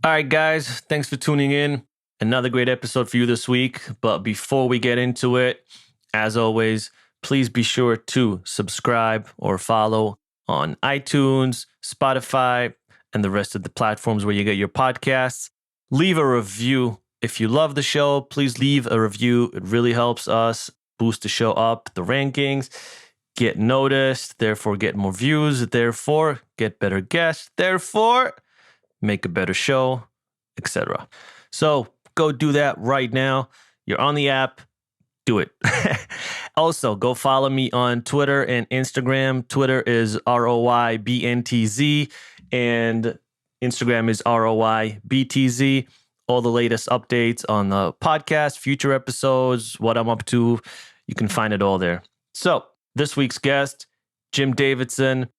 All right, guys, thanks for tuning in. Another great episode for you this week. But before we get into it, as always, please be sure to subscribe or follow on iTunes, Spotify, and the rest of the platforms where you get your podcasts. Leave a review. If you love the show, please leave a review. It really helps us boost the show up the rankings, get noticed, therefore get more views, therefore get better guests, therefore make a better show, etc. So go do that right now. You're on the app. Do it. Also, go follow me on Twitter and Instagram. Twitter is ROYBNTZ and Instagram is ROYBTZ. All the latest updates on the podcast, future episodes, what I'm up to, you can find it all there. So this week's guest, Jim Davidson,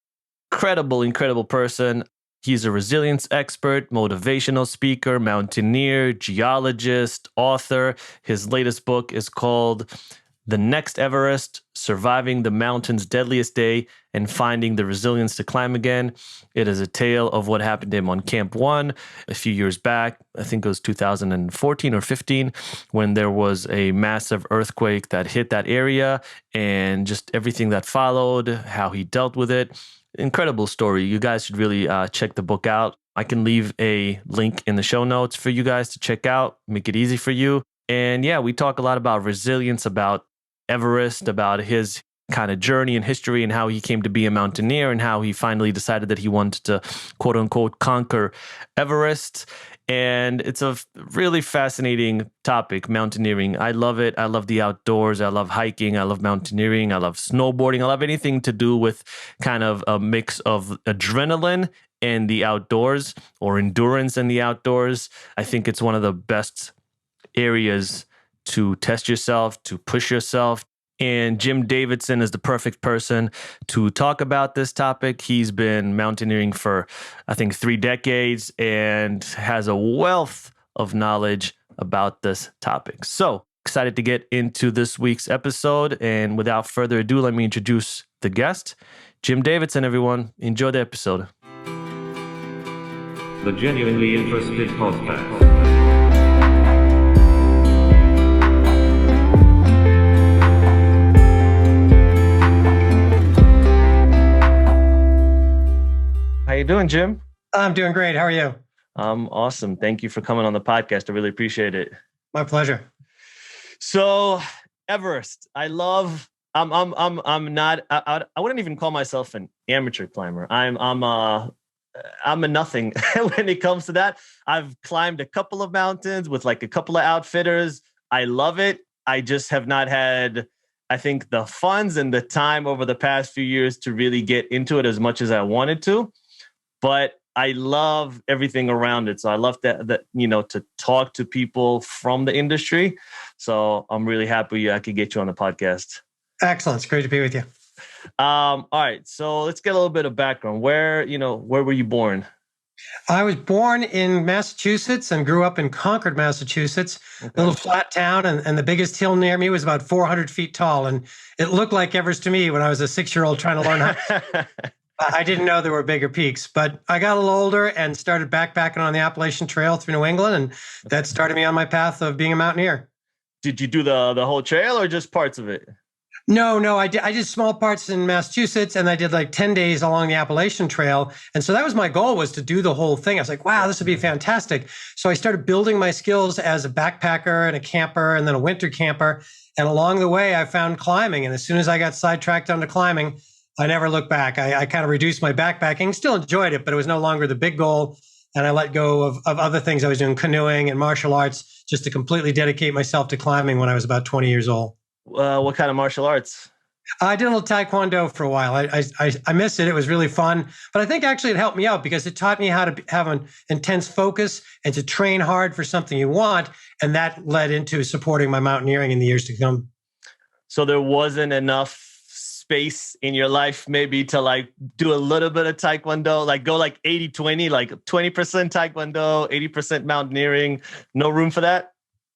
incredible person. He's a resilience expert, motivational speaker, mountaineer, geologist, author. His latest book is called The Next Everest, Surviving the Mountain's Deadliest Day and Finding the Resilience to Climb Again. It is a tale of what happened to him on Camp 1 a few years back. I think it was 2014 or 15 when there was a massive earthquake that hit that area and just everything that followed, how he dealt with it. Incredible story. You guys should really check the book out. I can leave a link in the show notes for you guys to check out, make it easy for you. And yeah, we talk a lot about resilience, about Everest, about his kind of journey and history and how he came to be a mountaineer and how he finally decided that he wanted to, quote unquote, conquer Everest. And it's a really fascinating topic, mountaineering. I love it. I love the outdoors. I love hiking. I love mountaineering. I love snowboarding. I love anything to do with kind of a mix of adrenaline and the outdoors or endurance in the outdoors. I think it's one of the best areas to test yourself, to push yourself. And Jim Davidson is the perfect person to talk about this topic. He's been mountaineering for, I think, 3 decades and has a wealth of knowledge about this topic. So excited to get into this week's episode. And without further ado, let me introduce the guest, Jim Davidson, everyone. Enjoy the episode. The Genuinely Interested Podcast. How you doing, Jim? I'm doing great. How are you? I'm awesome. Thank you for coming on the podcast. I really appreciate it. My pleasure. So, Everest. I'm not. I wouldn't even call myself an amateur climber. I'm a nothing when it comes to that. I've climbed a couple of mountains with like a couple of outfitters. I love it. I just have not had, I think, the funds and the time over the past few years to really get into it as much as I wanted to. But I love everything around it. So I love that to talk to people from the industry. So I'm really happy I could get you on the podcast. Excellent. It's great to be with you. All right. So let's get a little bit of background. Where were you born? I was born in Massachusetts and grew up in Concord, Massachusetts, a little flat town. And the biggest hill near me was about 400 feet tall. And it looked like Everest to me when I was a 6-year-old trying to learn how. I didn't know there were bigger peaks, but I got a little older and started backpacking on the Appalachian Trail through New England. And that started me on my path of being a mountaineer. Did you do the whole trail or just parts of it? No, I did small parts in Massachusetts, and I did like 10 days along the Appalachian Trail. And so that was my goal, was to do the whole thing. I was like, wow, this would be fantastic. So I started building my skills as a backpacker and a camper and then a winter camper. And along the way, I found climbing. And as soon as I got sidetracked onto climbing, I never looked back. I kind of reduced my backpacking, still enjoyed it, but it was no longer the big goal. And I let go of other things I was doing, canoeing and martial arts, just to completely dedicate myself to climbing when I was about 20 years old. What kind of martial arts? I did a little Taekwondo for a while. I missed it. It was really fun. But I think actually it helped me out because it taught me how to have an intense focus and to train hard for something you want. And that led into supporting my mountaineering in the years to come. So there wasn't enough space in your life maybe to like do a little bit of Taekwondo, like go like 80-20, like 20% Taekwondo, 80% mountaineering. No room for that?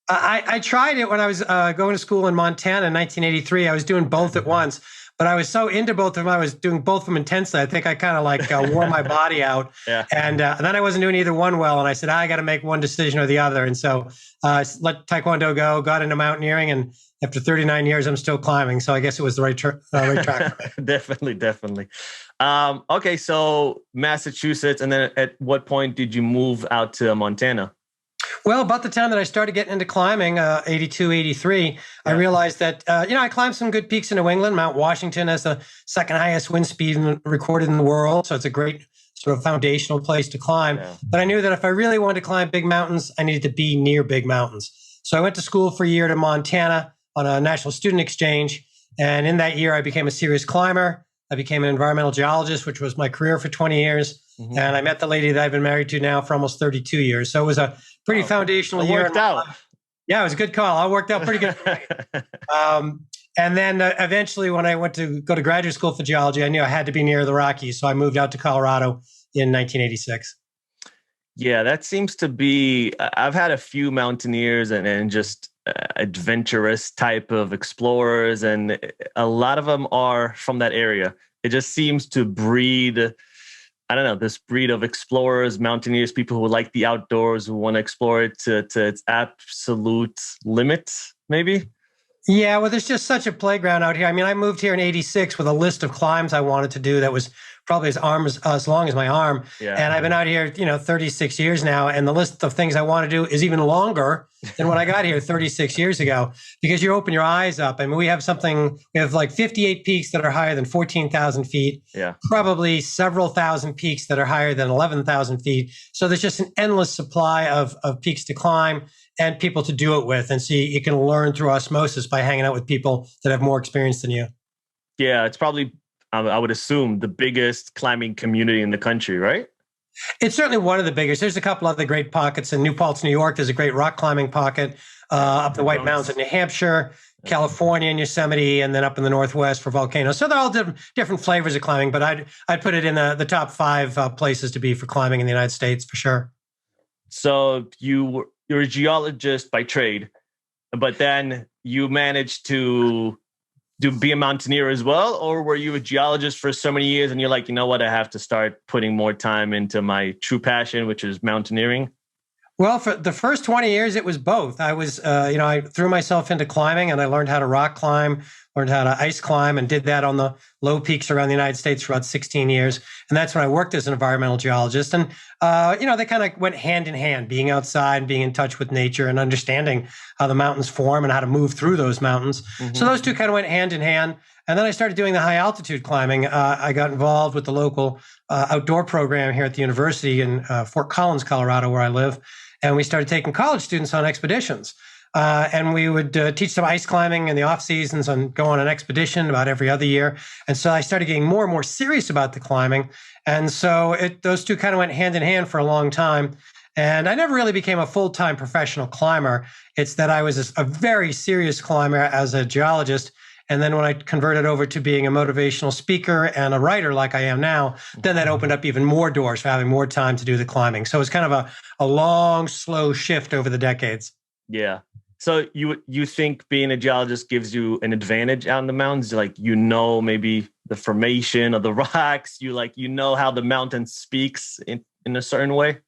I tried it when I was going to school in Montana in 1983. I was doing both at once, but I was so into both of them. I was doing both of them intensely. I think I kind of like wore my body out. Yeah. And then I wasn't doing either one well. And I said, I got to make one decision or the other. And so let Taekwondo go, got into mountaineering. And after 39 years, I'm still climbing. So I guess it was the right track for me. Definitely. Okay, so Massachusetts, and then at what point did you move out to Montana? Well, about the time that I started getting into climbing, 82, 83, I realized that, I climbed some good peaks in New England. Mount Washington has the second highest wind speed recorded in the world. So it's a great sort of foundational place to climb. Yeah. But I knew that if I really wanted to climb big mountains, I needed to be near big mountains. So I went to school for a year to Montana on a national student exchange. And in that year, I became a serious climber. I became an environmental geologist, which was my career for 20 years. Mm-hmm. And I met the lady that I've been married to now for almost 32 years. So it was a pretty foundational year. Worked out. Yeah, it was a good call. I worked out pretty good. And then eventually when I went to go to graduate school for geology, I knew I had to be near the Rockies. So I moved out to Colorado in 1986. Yeah, that seems to be, I've had a few mountaineers and just adventurous type of explorers, and a lot of them are from that area. It just seems to breed, I don't know, this breed of explorers, mountaineers, people who like the outdoors, who want to explore it to its absolute limit, maybe. Yeah, well, there's just such a playground out here. I mean, I moved here in 86 with a list of climbs I wanted to do that was probably as long as my arm. Yeah. And I've been out here, 36 years now. And the list of things I want to do is even longer than when I got here 36 years ago, because you open your eyes up. I mean, we have like 58 peaks that are higher than 14,000 feet. Yeah. Probably several thousand peaks that are higher than 11,000 feet. So there's just an endless supply of peaks to climb and people to do it with. And so you can learn through osmosis by hanging out with people that have more experience than you. Yeah, it's probably, I would assume, the biggest climbing community in the country, right? It's certainly one of the biggest. There's a couple other great pockets in New Paltz, New York. There's a great rock climbing pocket up the White Mountains in New Hampshire, California, and Yosemite, and then up in the Northwest for volcanoes. So they're all different flavors of climbing, but I'd put it in the top 5 places to be for climbing in the United States for sure. So you're a geologist by trade, but then you managed to be a mountaineer as well? Or were you a geologist for so many years and you're like, you know what, I have to start putting more time into my true passion, which is mountaineering? Well, for the first 20 years, it was both. I was, I threw myself into climbing and I learned how to rock climb, learned how to ice climb, and did that on the low peaks around the United States for about 16 years. And that's when I worked as an environmental geologist. And, they kind of went hand in hand, being outside, being in touch with nature and understanding how the mountains form and how to move through those mountains. Mm-hmm. So those two kind of went hand in hand. And then I started doing the high altitude climbing. I got involved with the local outdoor program here at the university in Fort Collins, Colorado, where I live. And we started taking college students on expeditions. And we would teach them ice climbing in the off seasons and go on an expedition about every other year. And so I started getting more and more serious about the climbing. And so those two kind of went hand in hand for a long time. And I never really became a full-time professional climber. It's that I was a very serious climber as a geologist. And then when I converted over to being a motivational speaker and a writer like I am now, then that opened up even more doors for having more time to do the climbing. So it's kind of a long, slow shift over the decades. Yeah. So you think being a geologist gives you an advantage out in the mountains? Like, maybe the formation of the rocks, you how the mountain speaks in a certain way?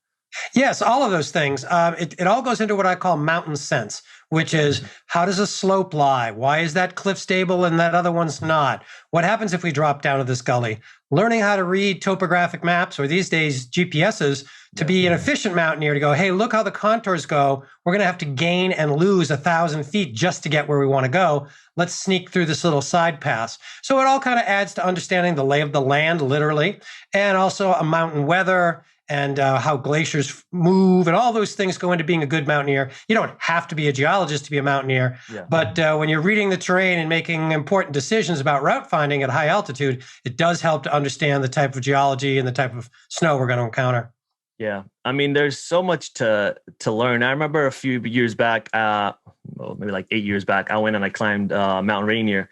Yes, all of those things. It all goes into what I call mountain sense, which is how does a slope lie? Why is that cliff stable and that other one's not? What happens if we drop down to this gully? Learning how to read topographic maps, or these days GPSs, to be an efficient mountaineer, to go, hey, look how the contours go. We're going to have to gain and lose 1,000 feet just to get where we want to go. Let's sneak through this little side pass. So it all kind of adds to understanding the lay of the land, literally, and also a mountain weather, and how glaciers move, and all those things go into being a good mountaineer. You don't have to be a geologist to be a mountaineer, but when you're reading the terrain and making important decisions about route finding at high altitude, it does help to understand the type of geology and the type of snow we're going to encounter. Yeah. I mean, there's so much to learn. I remember a few years back, maybe like 8 years back, I went and I climbed Mount Rainier.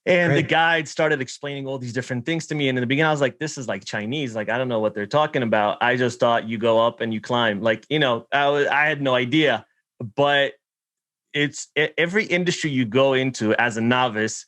And the guide started explaining all these different things to me. And in the beginning, I was like, this is like Chinese. Like, I don't know what they're talking about. I just thought you go up and you climb. Like, I had no idea. But it's every industry you go into as a novice,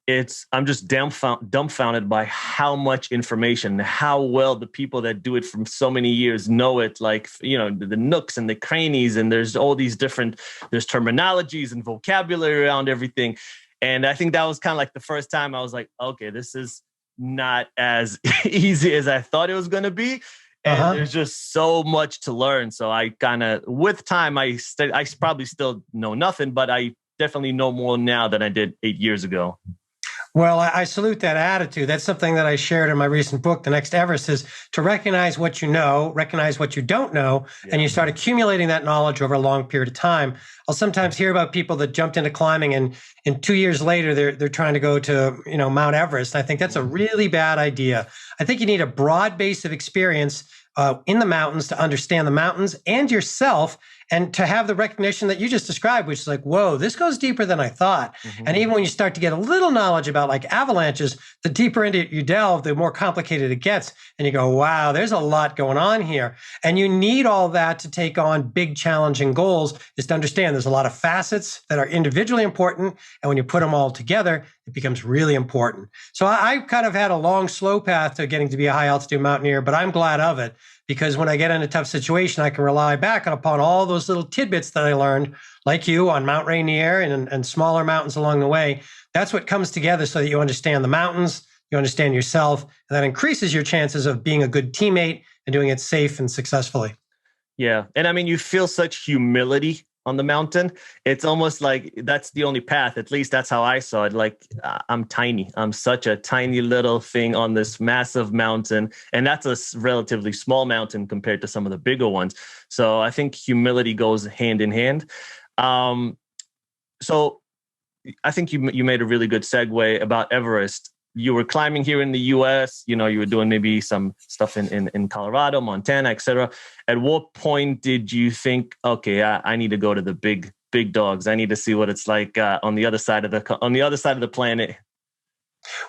I'm just dumbfounded by how much information, how well the people that do it from so many years know it, like, the nooks and the crannies, and there's all these there's terminologies and vocabulary around everything. And I think that was kind of like the first time I was like, okay, this is not as easy as I thought it was going to be. And there's just so much to learn. So I kind of, with time, I probably still know nothing, but I definitely know more now than I did 8 years ago. Well, I salute that attitude. That's something that I shared in my recent book, The Next Everest, is to recognize what you know, recognize what you don't know, and you start accumulating that knowledge over a long period of time. I'll sometimes hear about people that jumped into climbing and 2 years later, they're trying to go to, Mount Everest. I think that's a really bad idea. I think you need a broad base of experience in the mountains to understand the mountains and yourself, and to have the recognition that you just described, which is like, whoa, this goes deeper than I thought. And even when you start to get a little knowledge about like avalanches, the deeper into it you delve, the more complicated it gets. And you go, wow, there's a lot going on here. And you need all that to take on big challenging goals, is to understand there's a lot of facets that are individually important. And when you put them all together, it becomes really important. So I kind of had a long, slow path to getting to be a high altitude mountaineer, but I'm glad of it. Because when I get in a tough situation, I can rely back upon all those little tidbits that I learned, like you, on Mount Rainier and smaller mountains along the way. That's what comes together so that you understand the mountains, you understand yourself, and that increases your chances of being a good teammate and doing it safe and successfully. Yeah. And I mean, you feel such humility on the mountain. It's almost like that's the only path. At least that's how I saw it. Like, I'm tiny. I'm such a tiny little thing on this massive mountain. And that's a relatively small mountain compared to some of the bigger ones. So I think humility goes hand in hand. So I think you made a really good segue about Everest. You were climbing here in the US, you were doing maybe some stuff in Colorado, Montana, etc. At what point did you think, okay, I need to go to the big dogs. I need to see what it's like on the other side of the planet?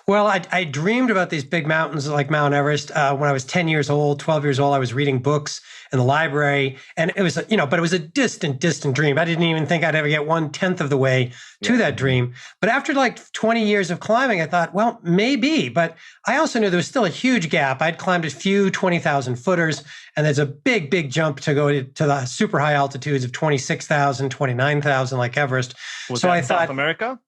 Well, I dreamed about these big mountains like Mount Everest when I was 10 years old, 12 years old. I was reading books in the library, and it was, but it was a distant dream. I didn't even think I'd ever get 1/10 of the way to that dream. But after like 20 years of climbing, I thought, well, maybe. But I also knew there was still a huge gap. I'd climbed a few 20,000 footers, and there's a big jump to go to the super high altitudes of 26,000, 29,000 like Everest. Was so that I thought, South America?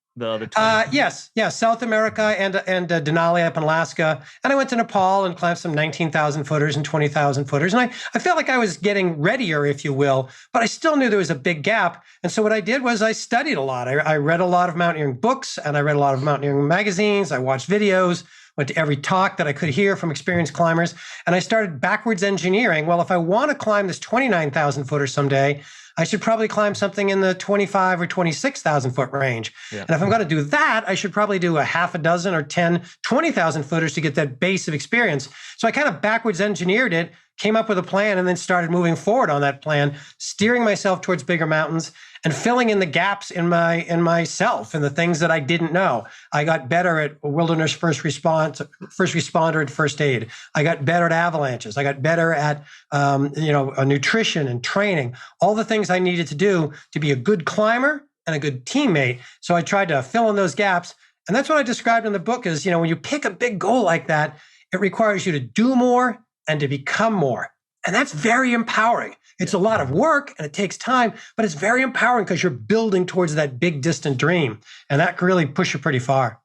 Yes, South America and Denali up in Alaska. And I went to Nepal and climbed some 19,000 footers and 20,000 footers. And I felt like I was getting readier, if you will, but I still knew there was a big gap. And so what I did was I studied a lot. I read a lot of mountaineering books, and I read a lot of mountaineering magazines. I watched videos, went to every talk that I could hear from experienced climbers. And I started backwards engineering. Well, if I want to climb this 29,000 footer someday, I should probably climb something in the 25 or 26,000 foot range. Yeah. And if I'm going to do that, I should probably do a half a dozen or 10, 20,000 footers to get that base of experience. So I kind of backwards engineered it, came up with a plan, and then started moving forward on that plan, steering myself towards bigger mountains and filling in the gaps in myself and the things that I didn't know. I got better at wilderness first responder and first aid. I got better at avalanches. I got better at nutrition and training, all the things I needed to do to be a good climber and a good teammate. So I tried to fill in those gaps. And that's what I described in the book is, when you pick a big goal like that, it requires you to do more and to become more. And that's very empowering. It's a lot of work and it takes time, but it's very empowering because you're building towards that big distant dream. And that can really push you pretty far.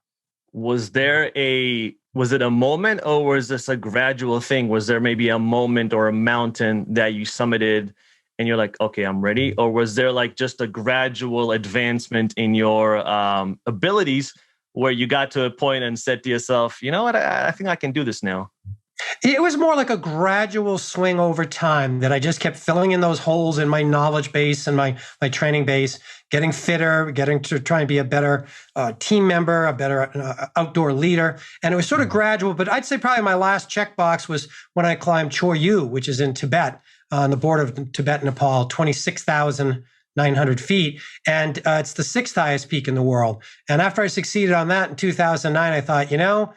Was it a moment, or was this a gradual thing? Was there maybe a moment or a mountain that you summited and you're like, okay, I'm ready? Or was there like just a gradual advancement in your abilities where you got to a point and said to yourself, you know what, I think I can do this now? It was more like a gradual swing over time that I just kept filling in those holes in my knowledge base and my training base, getting fitter, getting to try and be a better team member, a better outdoor leader. And it was sort of gradual, but I'd say probably my last checkbox was when I climbed Choyu, which is in Tibet, on the border of Tibet and Nepal, 26,900 feet. And it's the sixth highest peak in the world. And after I succeeded on that in 2009, I thought,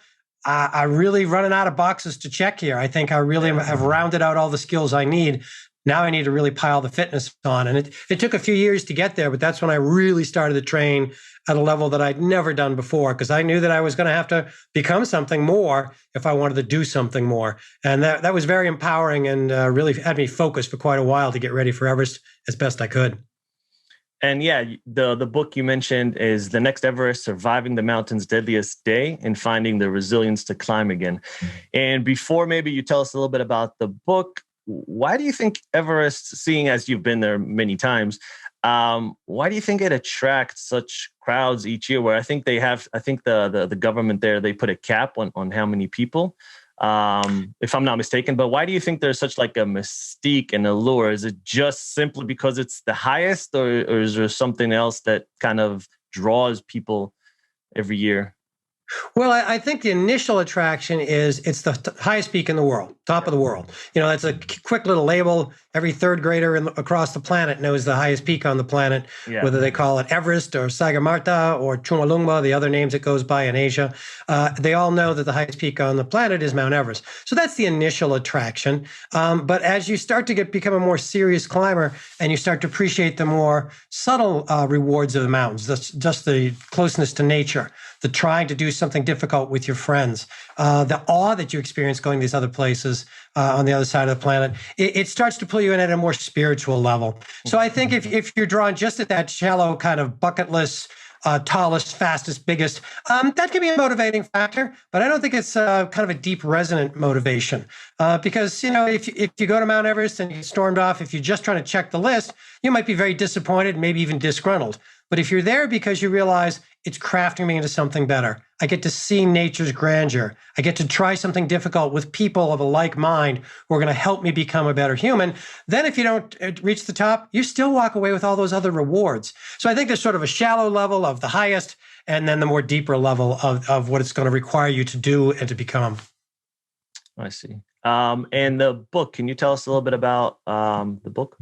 I'm really running out of boxes to check here. I think I really have rounded out all the skills I need Now I need to really pile the fitness on. And it took a few years to get there, but that's when I really started to train at a level that I'd never done before, because I knew that I was going to have to become something more if I wanted to do something more. And that was very empowering and really had me focused for quite a while to get ready for Everest as best I could. And yeah, the book you mentioned is The Next Everest, Surviving the Mountain's Deadliest Day and Finding the Resilience to Climb Again. And before maybe you tell us a little bit about the book, why do you think Everest, seeing as you've been there many times, why do you think it attracts such crowds each year? Where I think the government there, they put a cap on how many people, if I'm not mistaken. But why do you think there's such like a mystique and allure? Is it just simply because it's the highest, or is there something else that kind of draws people every year? Well, I think the initial attraction is it's the highest peak in the world, top of the world. That's a quick little label. Every third grader across the planet knows the highest peak on the planet, whether they call it Everest or Sagarmatha or Chumulungma, the other names it goes by in Asia. They all know that the highest peak on the planet is Mount Everest. So that's the initial attraction. But as you start to become a more serious climber and you start to appreciate the more subtle rewards of the mountains, just the closeness to nature, the trying to do something difficult with your friends, the awe that you experience going to these other places on the other side of the planet, it starts to pull you in at a more spiritual level. So I think if you're drawn just at that shallow kind of bucket list, tallest, fastest, biggest, that can be a motivating factor, but I don't think it's kind of a deep resonant motivation. Because, if you go to Mount Everest and you get stormed off, if you're just trying to check the list, you might be very disappointed, maybe even disgruntled. But if you're there because you realize it's crafting me into something better, I get to see nature's grandeur, I get to try something difficult with people of a like mind who are going to help me become a better human, then if you don't reach the top, you still walk away with all those other rewards. So I think there's sort of a shallow level of the highest, and then the more deeper level of what it's going to require you to do and to become. I see. And the book, can you tell us a little bit about the book?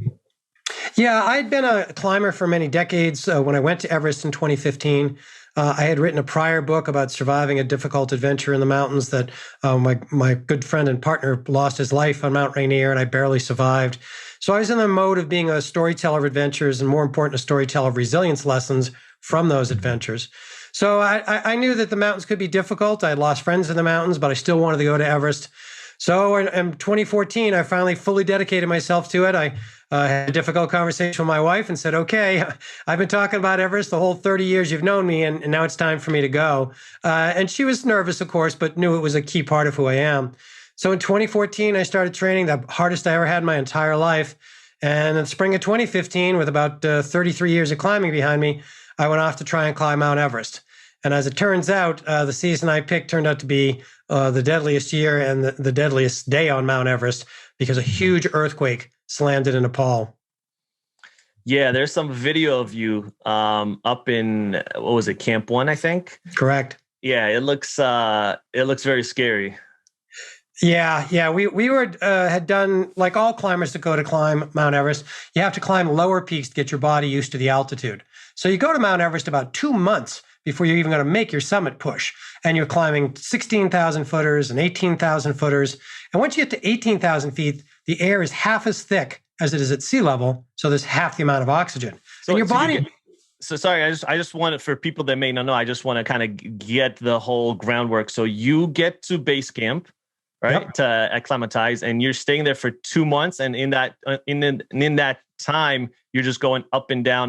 Yeah, I'd been a climber for many decades. When I went to Everest in 2015, I had written a prior book about surviving a difficult adventure in the mountains that my good friend and partner lost his life on Mount Rainier, and I barely survived. So I was in the mode of being a storyteller of adventures, and more important, a storyteller of resilience lessons from those adventures. So I knew that the mountains could be difficult. I had lost friends in the mountains, but I still wanted to go to Everest. So in 2014, I finally fully dedicated myself to it. I had a difficult conversation with my wife and said, okay, I've been talking about Everest the whole 30 years you've known me, and now it's time for me to go. And she was nervous, of course, but knew it was a key part of who I am. So in 2014, I started training, the hardest I ever had in my entire life. And in the spring of 2015, with about 33 years of climbing behind me, I went off to try and climb Mount Everest. And as it turns out, the season I picked turned out to be the deadliest year and the deadliest day on Mount Everest, because a huge earthquake slammed it in Nepal. Yeah, there's some video of you up in, what was it, Camp 1, I think? Correct. Yeah, it looks very scary. Yeah. We had done, like all climbers that go to climb Mount Everest, you have to climb lower peaks to get your body used to the altitude. So you go to Mount Everest about 2 months before you're even going to make your summit push. And you're climbing 16,000 footers and 18,000 footers. And once you get to 18,000 feet, the air is half as thick as it is at sea level. So there's half the amount of oxygen. So and your body... sorry, I just wanted, for people that may not know, I just want to kind of get the whole groundwork. So you get to base camp, right, Yep, to acclimatize, and you're staying there for 2 months. And in that time, you're just going up and down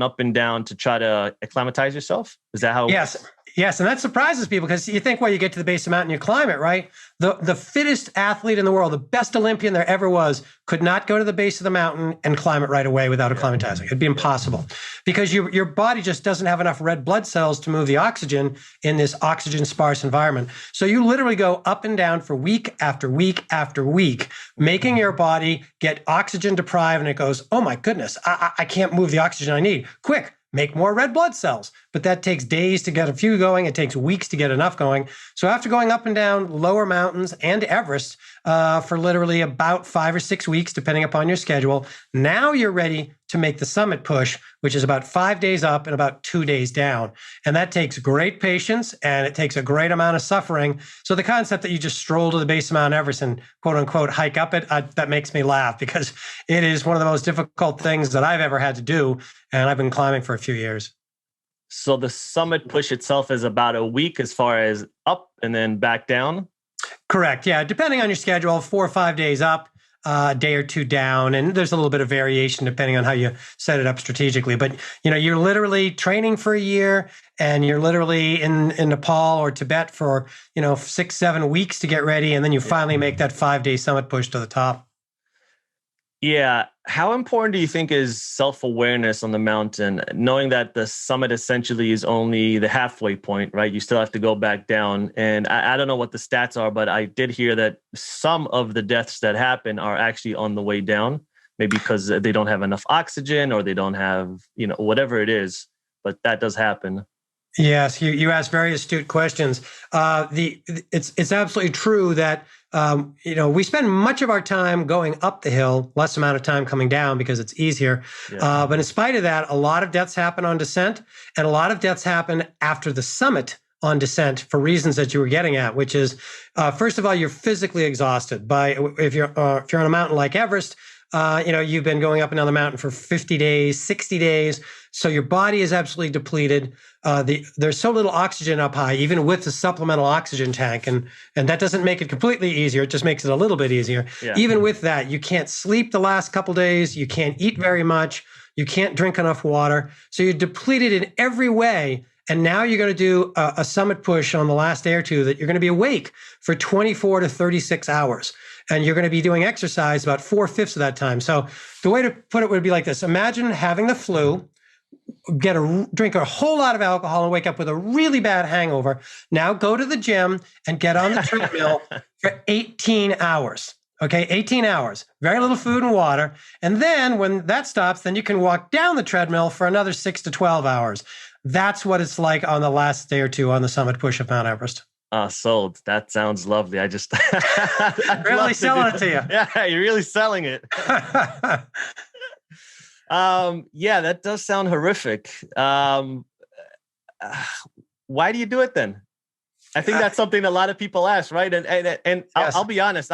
to try to acclimatize yourself. Is that how? Yes. And that surprises people, because you think, well, you get to the base of the mountain, you climb it, right? The fittest athlete in the world, the best Olympian there ever was, could not go to the base of the mountain and climb it right away without acclimatizing. It'd be impossible, because your body just doesn't have enough red blood cells to move the oxygen in this oxygen sparse environment. So you literally go up and down for week after week after week, making your body get oxygen deprived, and it goes, oh my goodness, I can't move the oxygen I need. Quick, make more red blood cells. But that takes days to get a few going. It takes weeks to get enough going. So after going up and down lower mountains and Everest for literally about 5 or 6 weeks, depending upon your schedule, now you're ready to make the summit push, which is about 5 days up and about 2 days down. And that takes great patience and it takes a great amount of suffering. So the concept that you just stroll to the base of Mount Everest and quote unquote hike up it, that makes me laugh because it is one of the most difficult things that I've ever had to do. And I've been climbing for a few years. So the summit push itself is about a week as far as up and then back down? Correct. Yeah. Depending on your schedule, 4 or 5 days up, a day or two down. And there's a little bit of variation depending on how you set it up strategically. But, you're literally training for a year and you're literally in Nepal or Tibet for, 6, 7 weeks to get ready. And then you finally make that 5-day summit push to the top. Yeah. How important do you think is self-awareness on the mountain, knowing that the summit essentially is only the halfway point, right? You still have to go back down. And I don't know what the stats are, but I did hear that some of the deaths that happen are actually on the way down, maybe because they don't have enough oxygen or they don't have, whatever it is, but that does happen. Yes, you asked very astute questions. It's absolutely true that we spend much of our time going up the hill, less amount of time coming down because it's easier. Yeah. But in spite of that, a lot of deaths happen on descent, and a lot of deaths happen after the summit on descent for reasons that you were getting at, which is first of all, you're physically exhausted. If you're on a mountain like Everest. You've been going up and down the mountain for 50 days, 60 days. So your body is absolutely depleted. There's so little oxygen up high, even with the supplemental oxygen tank. And that doesn't make it completely easier. It just makes it a little bit easier. Yeah. Even with that, you can't sleep the last couple days. You can't eat very much. You can't drink enough water. So you're depleted in every way. And now you're going to do a summit push on the last day or two that you're going to be awake for 24 to 36 hours. And you're going to be doing exercise about 4/5 of that time. So the way to put it would be like this. Imagine having the flu, drink a whole lot of alcohol and wake up with a really bad hangover. Now go to the gym and get on the treadmill for 18 hours. Okay, 18 hours, very little food and water. And then when that stops, then you can walk down the treadmill for another 6 to 12 hours. That's what it's like on the last day or two on the summit push of Mount Everest. Sold. That sounds lovely. I just really selling it to you. Yeah, you're really selling it. Yeah, that does sound horrific. Why do you do it then? I think that's something a lot of people ask, right? And yes. I'll be honest,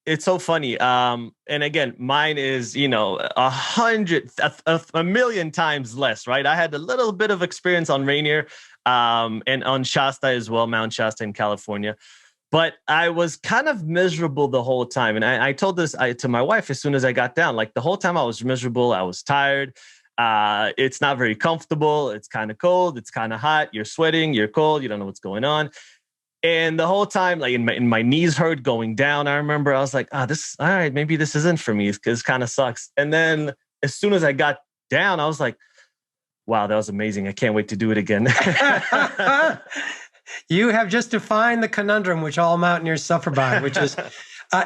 it's so funny. And again, mine is, 1,000,000 times less, right? I had a little bit of experience on Rainier, and on Shasta as well, Mount Shasta in California. But I was kind of miserable the whole time. And I told this to my wife as soon as I got down. Like the whole time I was miserable, I was tired. It's not very comfortable. It's kind of cold. It's kind of hot. You're sweating. You're cold. You don't know what's going on. And the whole time, like in my knees hurt going down. I remember I was like, all right, maybe this isn't for me because it kind of sucks. And then as soon as I got down, I was like, wow, that was amazing. I can't wait to do it again. You have just defined the conundrum which all mountaineers suffer by, which is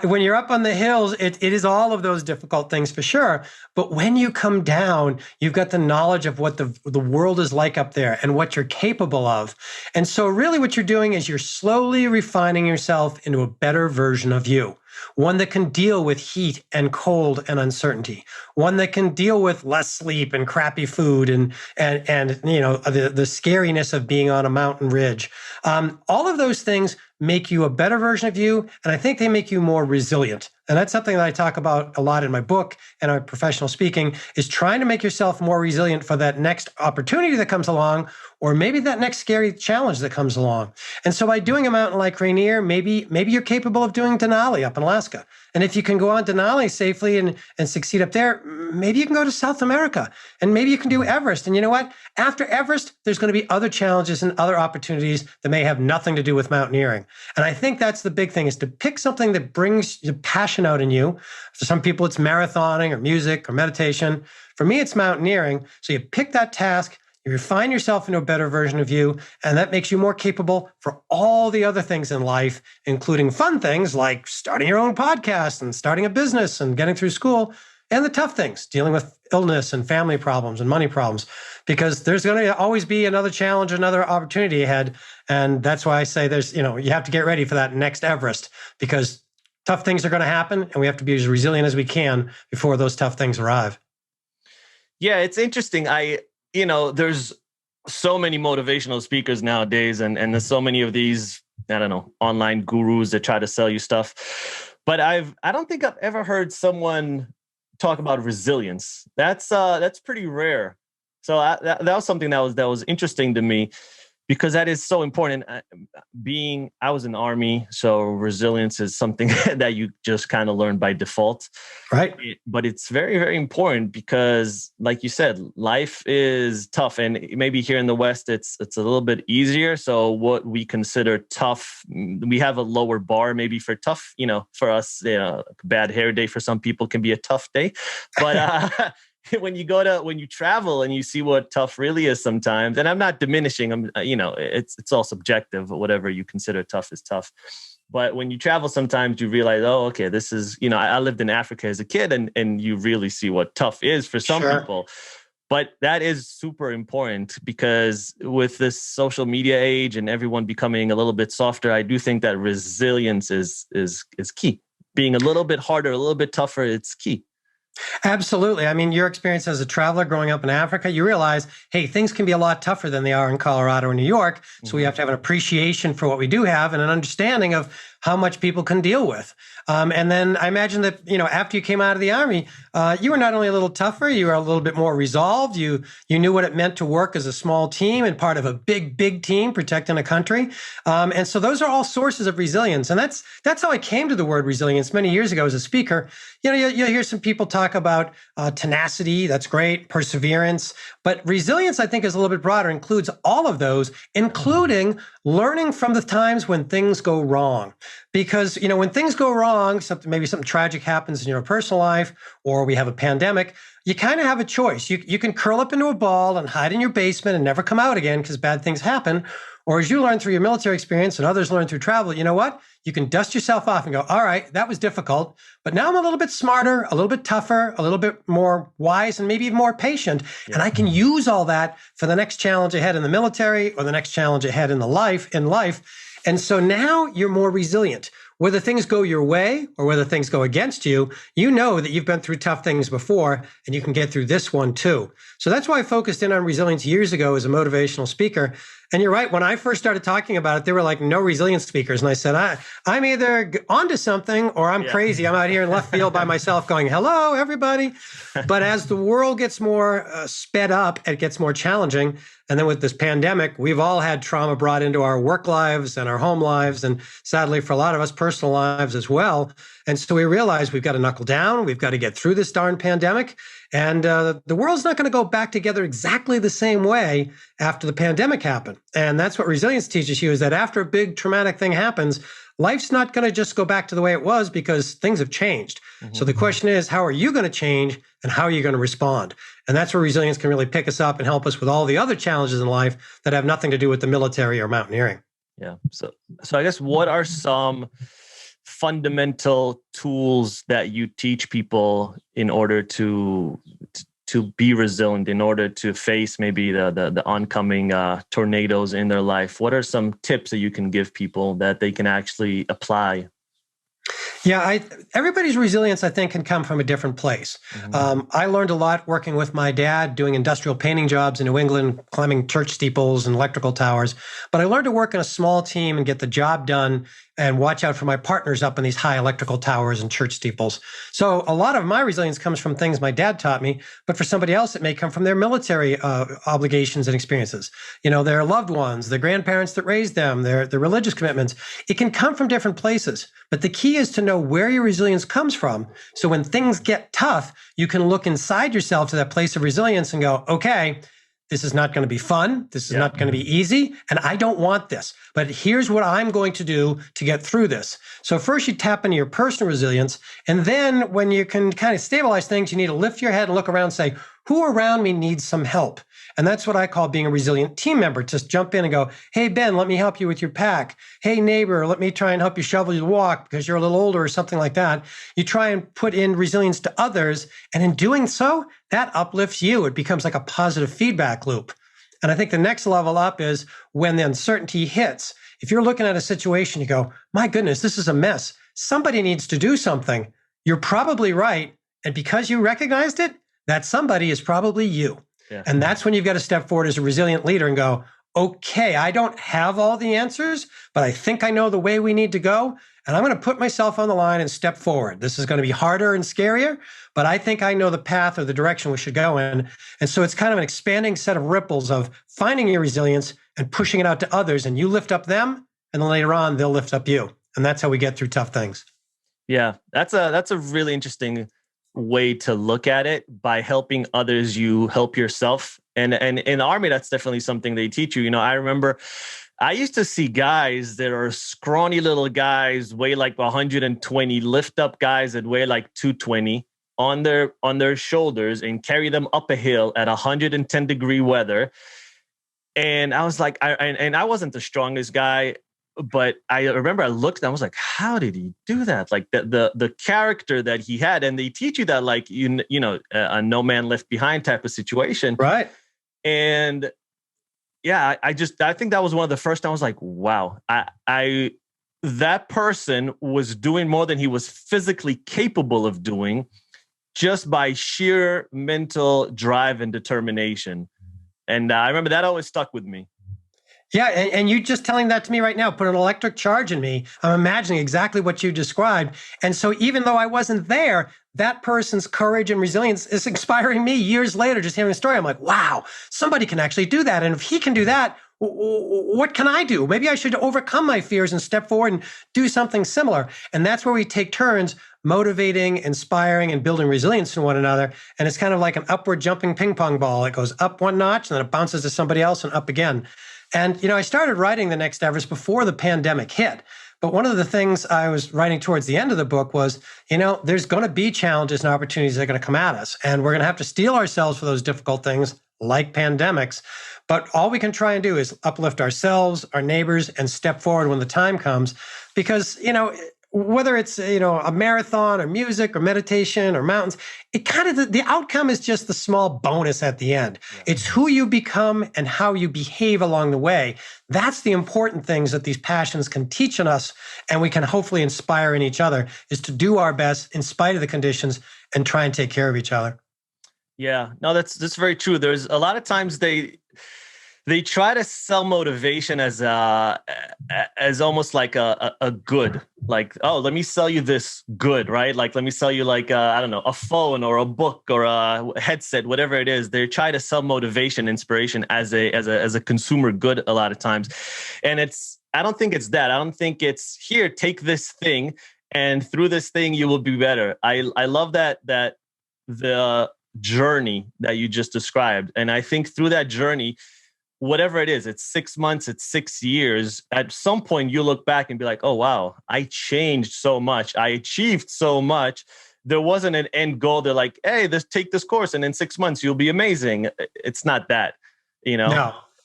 when you're up on the hills, it is all of those difficult things for sure. But when you come down, you've got the knowledge of what the world is like up there and what you're capable of. And so really what you're doing is you're slowly refining yourself into a better version of you. One that can deal with heat and cold and uncertainty. One that can deal with less sleep and crappy food and the scariness of being on a mountain ridge. All of those things make you a better version of you, and I think they make you more resilient. And that's something that I talk about a lot in my book and my professional speaking, is trying to make yourself more resilient for that next opportunity that comes along, or maybe that next scary challenge that comes along. And so by doing a mountain like Rainier, maybe you're capable of doing Denali up in Alaska. And if you can go on Denali safely and succeed up there, maybe you can go to South America, and maybe you can do Everest. And you know what? After Everest, there's going to be other challenges and other opportunities that may have nothing to do with mountaineering. And I think that's the big thing, is to pick something that brings the passion out in you. For some people, it's marathoning or music or meditation. For me, it's mountaineering. So you pick that task, you refine yourself into a better version of you, and that makes you more capable for all the other things in life, including fun things like starting your own podcast and starting a business and getting through school, and the tough things, dealing with illness and family problems and money problems, because there's going to always be another challenge, another opportunity ahead. And that's why I say you have to get ready for that next Everest, because tough things are going to happen and we have to be as resilient as we can before those tough things arrive. Yeah, it's interesting. There's so many motivational speakers nowadays, and there's so many of these, I don't know, online gurus that try to sell you stuff. But I don't think I've ever heard someone talk about resilience. That's pretty rare. So that was something that was interesting to me, because that is so important. I was in the Army, so resilience is something that you just kind of learn by default. Right. But it's very, very important because, like you said, life is tough, and maybe here in the West, it's a little bit easier. So what we consider tough, we have a lower bar maybe for tough. For us, bad hair day for some people can be a tough day, but when you travel and you see what tough really is sometimes, and I'm not diminishing, it's all subjective. Whatever you consider tough is tough. But when you travel, sometimes you realize, oh, okay, this is, I lived in Africa as a kid, and you really see what tough is for some people. But that is super important, because with this social media age and everyone becoming a little bit softer, I do think that resilience is key. Being a little bit harder, a little bit tougher, it's key. Absolutely. I mean, your experience as a traveler growing up in Africa, you realize, hey, things can be a lot tougher than they are in Colorado or New York. So we have to have an appreciation for what we do have and an understanding of how much people can deal with. And then I imagine that, after you came out of the Army, you were not only a little tougher, you were a little bit more resolved. You knew what it meant to work as a small team and part of a big, big team protecting a country. And so those are all sources of resilience. And that's how I came to the word resilience many years ago as a speaker. You'll hear some people talk about tenacity. That's great. Perseverance. But resilience, I think, is a little bit broader, includes all of those, including learning from the times when things go wrong. Because, when things go wrong, maybe something tragic happens in your personal life, or we have a pandemic, you kind of have a choice. You can curl up into a ball and hide in your basement and never come out again because bad things happen. Or as you learn through your military experience and others learn through travel, you know what? You can dust yourself off and go, all right, that was difficult, but now I'm a little bit smarter, a little bit tougher, a little bit more wise, and maybe even more patient. Yeah. And I can use all that for the next challenge ahead in the military or the next challenge ahead in life. And so now you're more resilient. Whether things go your way or whether things go against you, you know that you've been through tough things before and you can get through this one too. So that's why I focused in on resilience years ago as a motivational speaker. And you're right, when I first started talking about it, there were like no resilience speakers. And I said, I'm either onto something or I'm crazy. I'm out here in left field by myself going, hello, everybody. But as the world gets more sped up, it gets more challenging. And then with this pandemic, we've all had trauma brought into our work lives and our home lives, and sadly for a lot of us, personal lives as well. And so we realized we've got to knuckle down. We've got to get through this darn pandemic. And the world's not going to go back together exactly the same way after the pandemic happened. And that's what resilience teaches you, is that after a big traumatic thing happens, life's not going to just go back to the way it was because things have changed. Mm-hmm. So the question is, how are you going to change and how are you going to respond? And that's where resilience can really pick us up and help us with all the other challenges in life that have nothing to do with the military or mountaineering. Yeah. So I guess what are some fundamental tools that you teach people in order to be resilient, in order to face maybe the oncoming tornadoes in their life? What are some tips that you can give people that they can actually apply? Yeah, everybody's resilience, I think, can come from a different place. Mm-hmm. I learned a lot working with my dad, doing industrial painting jobs in New England, climbing church steeples and electrical towers. But I learned to work in a small team and get the job done and watch out for my partners up in these high electrical towers and church steeples. So a lot of my resilience comes from things my dad taught me, but for somebody else, it may come from their military obligations and experiences. Their loved ones, the grandparents that raised them, their religious commitments. It can come from different places, but the key is to know where your resilience comes from. So when things get tough, you can look inside yourself to that place of resilience and go, okay, this is not going to be fun. This is not going to be easy. And I don't want this. But here's what I'm going to do to get through this. So first you tap into your personal resilience. And then when you can kind of stabilize things, you need to lift your head and look around and say, who around me needs some help? And that's what I call being a resilient team member. Just jump in and go, hey, Ben, let me help you with your pack. Hey, neighbor, let me try and help you shovel your walk because you're a little older or something like that. You try and put in resilience to others. And in doing so, that uplifts you. It becomes like a positive feedback loop. And I think the next level up is when the uncertainty hits. If you're looking at a situation, you go, my goodness, this is a mess. Somebody needs to do something. You're probably right. And because you recognized it, that somebody is probably you. Yeah. And that's when you've got to step forward as a resilient leader and go, okay, I don't have all the answers, but I think I know the way we need to go. And I'm going to put myself on the line and step forward. This is going to be harder and scarier, but I think I know the path or the direction we should go in. And so it's kind of an expanding set of ripples of finding your resilience and pushing it out to others. And you lift up them, and then later on, they'll lift up you. And that's how we get through tough things. Yeah, that's a really interesting way to look at it. By helping others, you help yourself. And in the Army, that's definitely something they teach you. I remember I used to see guys that are scrawny little guys, weigh like 120, lift up guys that weigh like 220 on their shoulders and carry them up a hill at 110-degree weather. And I was like, I wasn't the strongest guy, but I remember I looked and I was like, how did he do that? Like the character that he had. And they teach you that, like, a no man left behind type of situation. Right. And yeah, I think that was one of the first times I was like, wow, that person was doing more than he was physically capable of doing just by sheer mental drive and determination. And I remember that always stuck with me. Yeah, and you just telling that to me right now put an electric charge in me. I'm imagining exactly what you described. And so even though I wasn't there, that person's courage and resilience is inspiring me years later, just hearing a story. I'm like, wow, somebody can actually do that. And if he can do that, what can I do? Maybe I should overcome my fears and step forward and do something similar. And that's where we take turns motivating, inspiring, and building resilience in one another. And it's kind of like an upward jumping ping pong ball. It goes up one notch and then it bounces to somebody else and up again. And, I started writing the Next Everest before the pandemic hit. But one of the things I was writing towards the end of the book was, there's going to be challenges and opportunities that are going to come at us. And we're going to have to steel ourselves for those difficult things like pandemics. But all we can try and do is uplift ourselves, our neighbors, and step forward when the time comes. Because, whether it's, a marathon or music or meditation or mountains, it kind of, the outcome is just the small bonus at the end. Yeah. It's who you become and how you behave along the way. That's the important things that these passions can teach in us, and we can hopefully inspire in each other, is to do our best in spite of the conditions and try and take care of each other. Yeah, no, that's very true. There's a lot of times they try to sell motivation as almost like a good, like, oh, let me sell you this good, right? Like, let me sell you like, I don't know, a phone or a book or a headset, whatever it is. They try to sell motivation, inspiration as a consumer good a lot of times. And I don't think it's that. I don't think it's, here, take this thing, and through this thing, you will be better. I love that the journey that you just described. And I think through that journey, whatever it is, it's 6 months, it's 6 years. At some point, you look back and be like, oh, wow, I changed so much. I achieved so much. There wasn't an end goal. They're like, hey, take this course, and in 6 months, you'll be amazing. It's not that,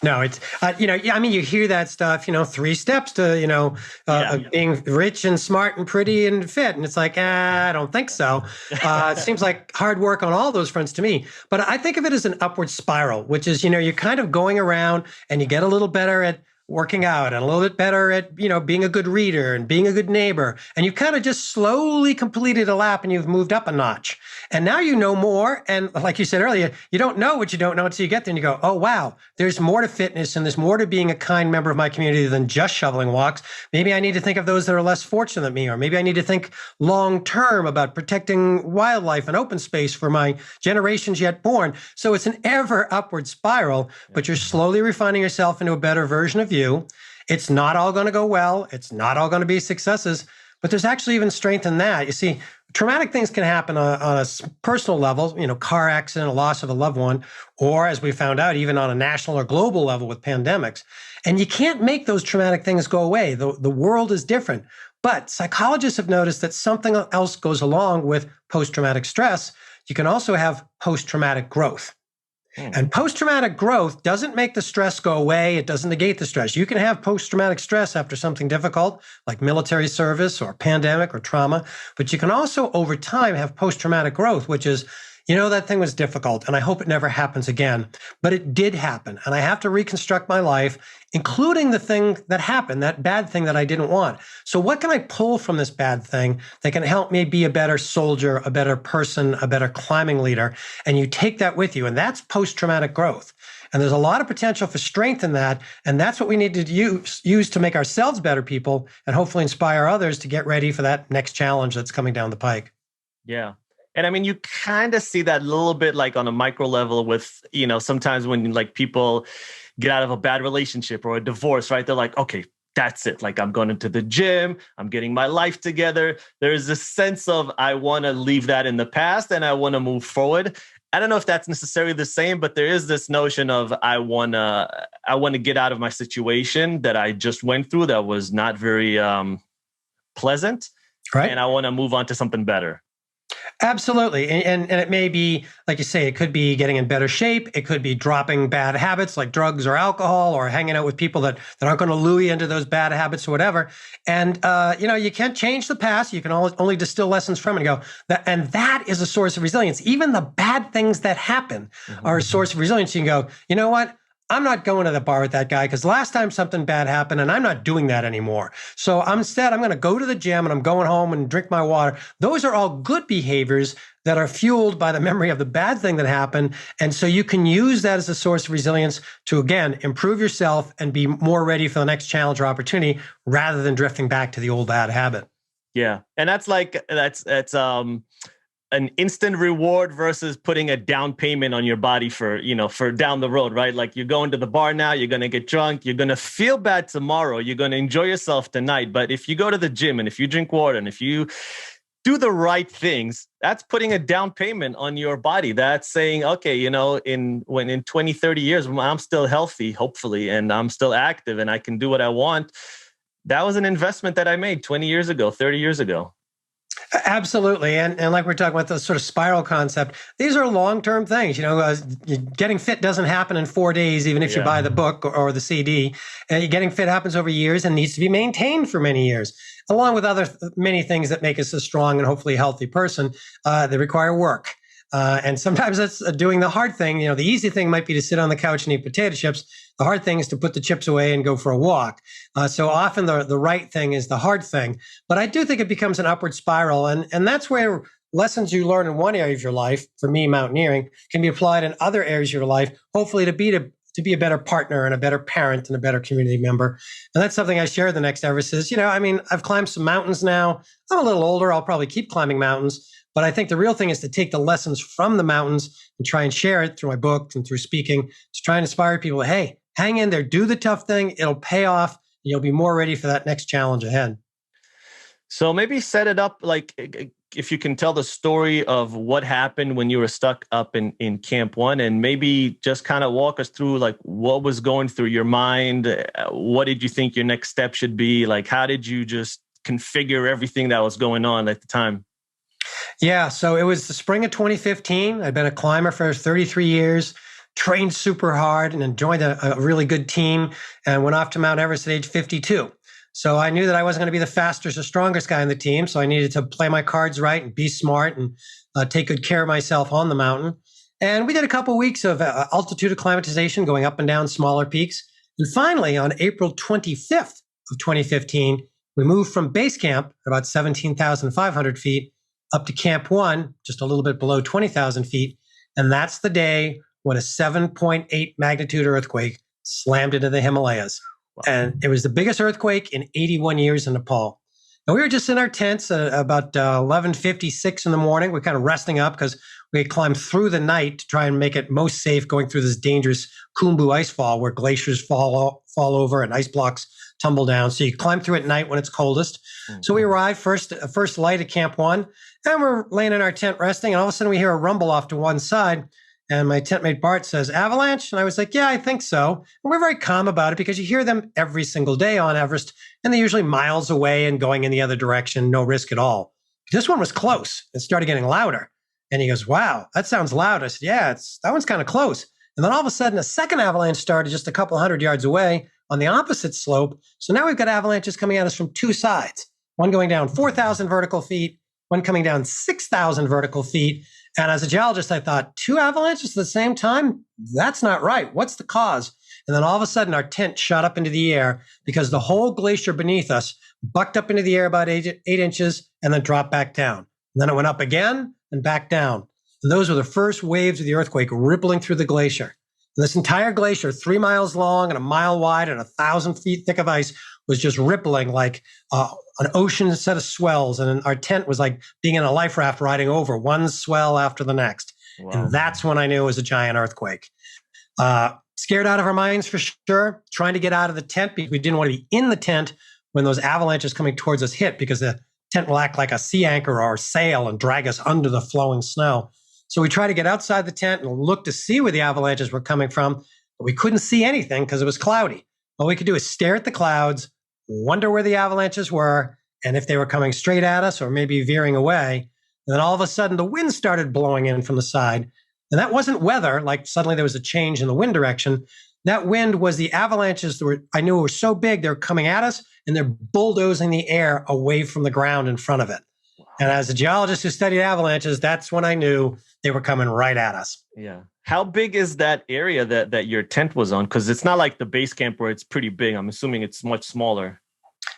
No, it's, you hear that stuff, 3 steps to, being rich and smart and pretty and fit. And it's like, I don't think so. It seems like hard work on all those fronts to me. But I think of it as an upward spiral, which is, you're kind of going around and you get a little better at working out and a little bit better at, being a good reader and being a good neighbor. And you kind of just slowly completed a lap and you've moved up a notch. And now you know more. And like you said earlier, you don't know what you don't know until you get there and you go, oh, wow, there's more to fitness and there's more to being a kind member of my community than just shoveling walks. Maybe I need to think of those that are less fortunate than me, or maybe I need to think long-term about protecting wildlife and open space for my generations yet born. So it's an ever upward spiral, but you're slowly refining yourself into a better version of you. It's not all going to go well. It's not all going to be successes, but there's actually even strength in that. You see, traumatic things can happen on a personal level, car accident, a loss of a loved one, or as we found out, even on a national or global level with pandemics. And you can't make those traumatic things go away. The world is different. But psychologists have noticed that something else goes along with post-traumatic stress. You can also have post-traumatic growth. And post-traumatic growth doesn't make the stress go away. It doesn't negate the stress. You can have post-traumatic stress after something difficult, like military service or pandemic or trauma, but you can also, over time, have post-traumatic growth, which is, That thing was difficult and I hope it never happens again, but it did happen. And I have to reconstruct my life, including the thing that happened, that bad thing that I didn't want. So what can I pull from this bad thing that can help me be a better soldier, a better person, a better climbing leader? And you take that with you. And that's post-traumatic growth. And there's a lot of potential for strength in that. And that's what we need to use to make ourselves better people and hopefully inspire others to get ready for that next challenge that's coming down the pike. Yeah. And I mean, you kind of see that a little bit like on a micro level with, sometimes when like people get out of a bad relationship or a divorce, right? They're like, okay, that's it. Like I'm going into the gym, I'm getting my life together. There's a sense of, I want to leave that in the past and I want to move forward. I don't know if that's necessarily the same, but there is this notion of I want to get out of my situation that I just went through that was not very pleasant. Right. And I want to move on to something better. Absolutely. And it may be, like you say, it could be getting in better shape. It could be dropping bad habits like drugs or alcohol, or hanging out with people that aren't going to lure you into those bad habits or whatever. And, you can't change the past. You can only distill lessons from it and go, and that is a source of resilience. Even the bad things that happen are a source of resilience. You can go, you know what? I'm not going to the bar with that guy because last time something bad happened and I'm not doing that anymore. So instead, I'm going to go to the gym and I'm going home and drink my water. Those are all good behaviors that are fueled by the memory of the bad thing that happened. And so you can use that as a source of resilience to, again, improve yourself and be more ready for the next challenge or opportunity rather than drifting back to the old bad habit. Yeah. And that's an instant reward versus putting a down payment on your body for down the road, right? Like you're going to the bar now, you're going to get drunk, you're going to feel bad tomorrow, you're going to enjoy yourself tonight. But if you go to the gym and if you drink water and if you do the right things, that's putting a down payment on your body. That's saying, okay, in 20, 30 years, when I'm still healthy, hopefully, and I'm still active and I can do what I want. That was an investment that I made 20 years ago, 30 years ago. Absolutely. And like we're talking about the sort of spiral concept, these are long-term things. Getting fit doesn't happen in 4 days, even if you buy the book or the CD. Getting fit happens over years and needs to be maintained for many years, along with many things that make us a strong and hopefully healthy person. They require work. And sometimes that's doing the hard thing. The easy thing might be to sit on the couch and eat potato chips. The hard thing is to put the chips away and go for a walk. So often the right thing is the hard thing. But I do think it becomes an upward spiral. And that's where lessons you learn in one area of your life, for me, mountaineering, can be applied in other areas of your life, hopefully to be a better partner and a better parent and a better community member. And that's something I share with the Next Everest is, I've climbed some mountains now. I'm a little older. I'll probably keep climbing mountains. But I think the real thing is to take the lessons from the mountains and try and share it through my book and through speaking to try and inspire people. Hey, hang in there, do the tough thing. It'll pay off. You'll be more ready for that next challenge ahead. So maybe set it up like if you can tell the story of what happened when you were stuck up in Camp 1 and maybe just kind of walk us through like what was going through your mind. What did you think your next step should be? Like, how did you just configure everything that was going on at the time? Yeah, so it was the spring of 2015. I'd been a climber for 33 years, trained super hard and joined a really good team and went off to Mount Everest at age 52. So I knew that I wasn't going to be the fastest or strongest guy on the team. So I needed to play my cards right and be smart and take good care of myself on the mountain. And we did a couple of weeks of altitude acclimatization, going up and down smaller peaks. And finally, on April 25th of 2015, we moved from base camp at about 17,500 feet up to Camp 1, just a little bit below 20,000 feet. And that's the day when a 7.8 magnitude earthquake slammed into the Himalayas. Wow. And it was the biggest earthquake in 81 years in Nepal. And we were just in our tents about 11:56 in the morning. We're kind of resting up because we had climbed through the night to try and make it most safe going through this dangerous Khumbu ice fall where glaciers fall over and ice blocks tumble down. So you climb through at night when it's coldest. Mm-hmm. So we arrived first light at Camp 1, and we're laying in our tent resting, and all of a sudden we hear a rumble off to one side. And my tent mate Bart says, "Avalanche?" And I was like, "Yeah, I think so." And we're very calm about it because you hear them every single day on Everest, and they're usually miles away and going in the other direction, no risk at all. This one was close. It started getting louder. And he goes, "Wow, that sounds loud." I said, "Yeah, that one's kind of close." And then all of a sudden, a second avalanche started just a couple hundred yards away on the opposite slope. So now we've got avalanches coming at us from two sides, one going down 4,000 vertical feet, one coming down 6,000 vertical feet. And as a geologist, I thought, 2 avalanches at the same time? That's not right. What's the cause? And then all of a sudden, our tent shot up into the air because the whole glacier beneath us bucked up into the air about 8 inches and then dropped back down. And then it went up again and back down. And those were the first waves of the earthquake rippling through the glacier. And this entire glacier, 3 miles long and a mile wide and 1,000 feet thick of ice, was just rippling like an ocean set of swells. And our tent was like being in a life raft riding over one swell after the next. Wow. And that's when I knew it was a giant earthquake. Scared out of our minds for sure, trying to get out of the tent because we didn't want to be in the tent when those avalanches coming towards us hit, because the tent will act like a sea anchor or a sail and drag us under the flowing snow. So we tried to get outside the tent and look to see where the avalanches were coming from, but we couldn't see anything because it was cloudy. All we could do is stare at the clouds, wonder where the avalanches were, and if they were coming straight at us or maybe veering away. And then all of a sudden, the wind started blowing in from the side. And that wasn't weather, like suddenly there was a change in the wind direction. That wind was the avalanches that I knew were so big, they're coming at us and they're bulldozing the air away from the ground in front of it. Wow. And as a geologist who studied avalanches, that's when I knew they were coming right at us. Yeah. How big is that area that your tent was on? Because it's not like the base camp where it's pretty big. I'm assuming it's much smaller.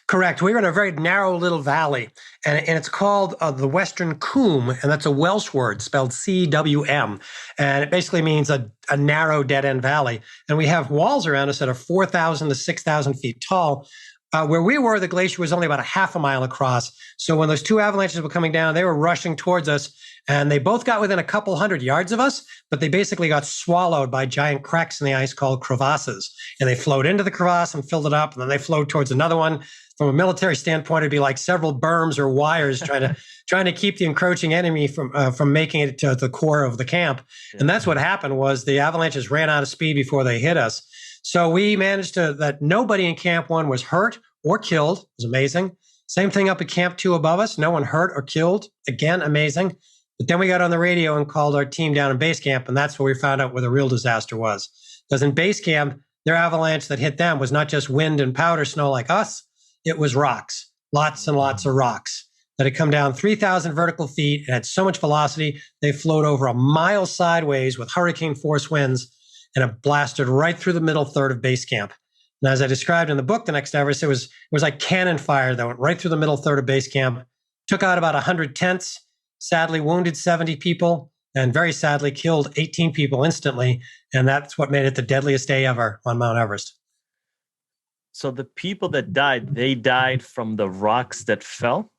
Correct. We were in a very narrow little valley, and it's called the Western Coombe, and that's a Welsh word spelled CWM, and it basically means a narrow dead-end valley. And we have walls around us that are 4,000 to 6,000 feet tall. Where we were, the glacier was only about a half a mile across. So when those 2 avalanches were coming down, they were rushing towards us, and they both got within a couple hundred yards of us, but they basically got swallowed by giant cracks in the ice called crevasses. And they flowed into the crevasse and filled it up, and then they flowed towards another one. From a military standpoint, it'd be like several berms or wires trying to keep the encroaching enemy from making it to the core of the camp. Yeah. And that's what happened was the avalanches ran out of speed before they hit us. So we managed that nobody in Camp 1 was hurt or killed. It was amazing. Same thing up at Camp 2 above us. No one hurt or killed. Again, amazing. But then we got on the radio and called our team down in base camp, and that's where we found out where the real disaster was. Because in base camp, their avalanche that hit them was not just wind and powder snow like us. It was rocks, lots and lots of rocks that had come down 3,000 vertical feet and had so much velocity, they flowed over a mile sideways with hurricane force winds, and it blasted right through the middle third of base camp. And as I described in the book, The Next Everest, it was like cannon fire that went right through the middle third of base camp, took out about 100 tents, sadly wounded 70 people, and very sadly killed 18 people instantly. And that's what made it the deadliest day ever on Mount Everest. So the people that died, they died from the rocks that fell?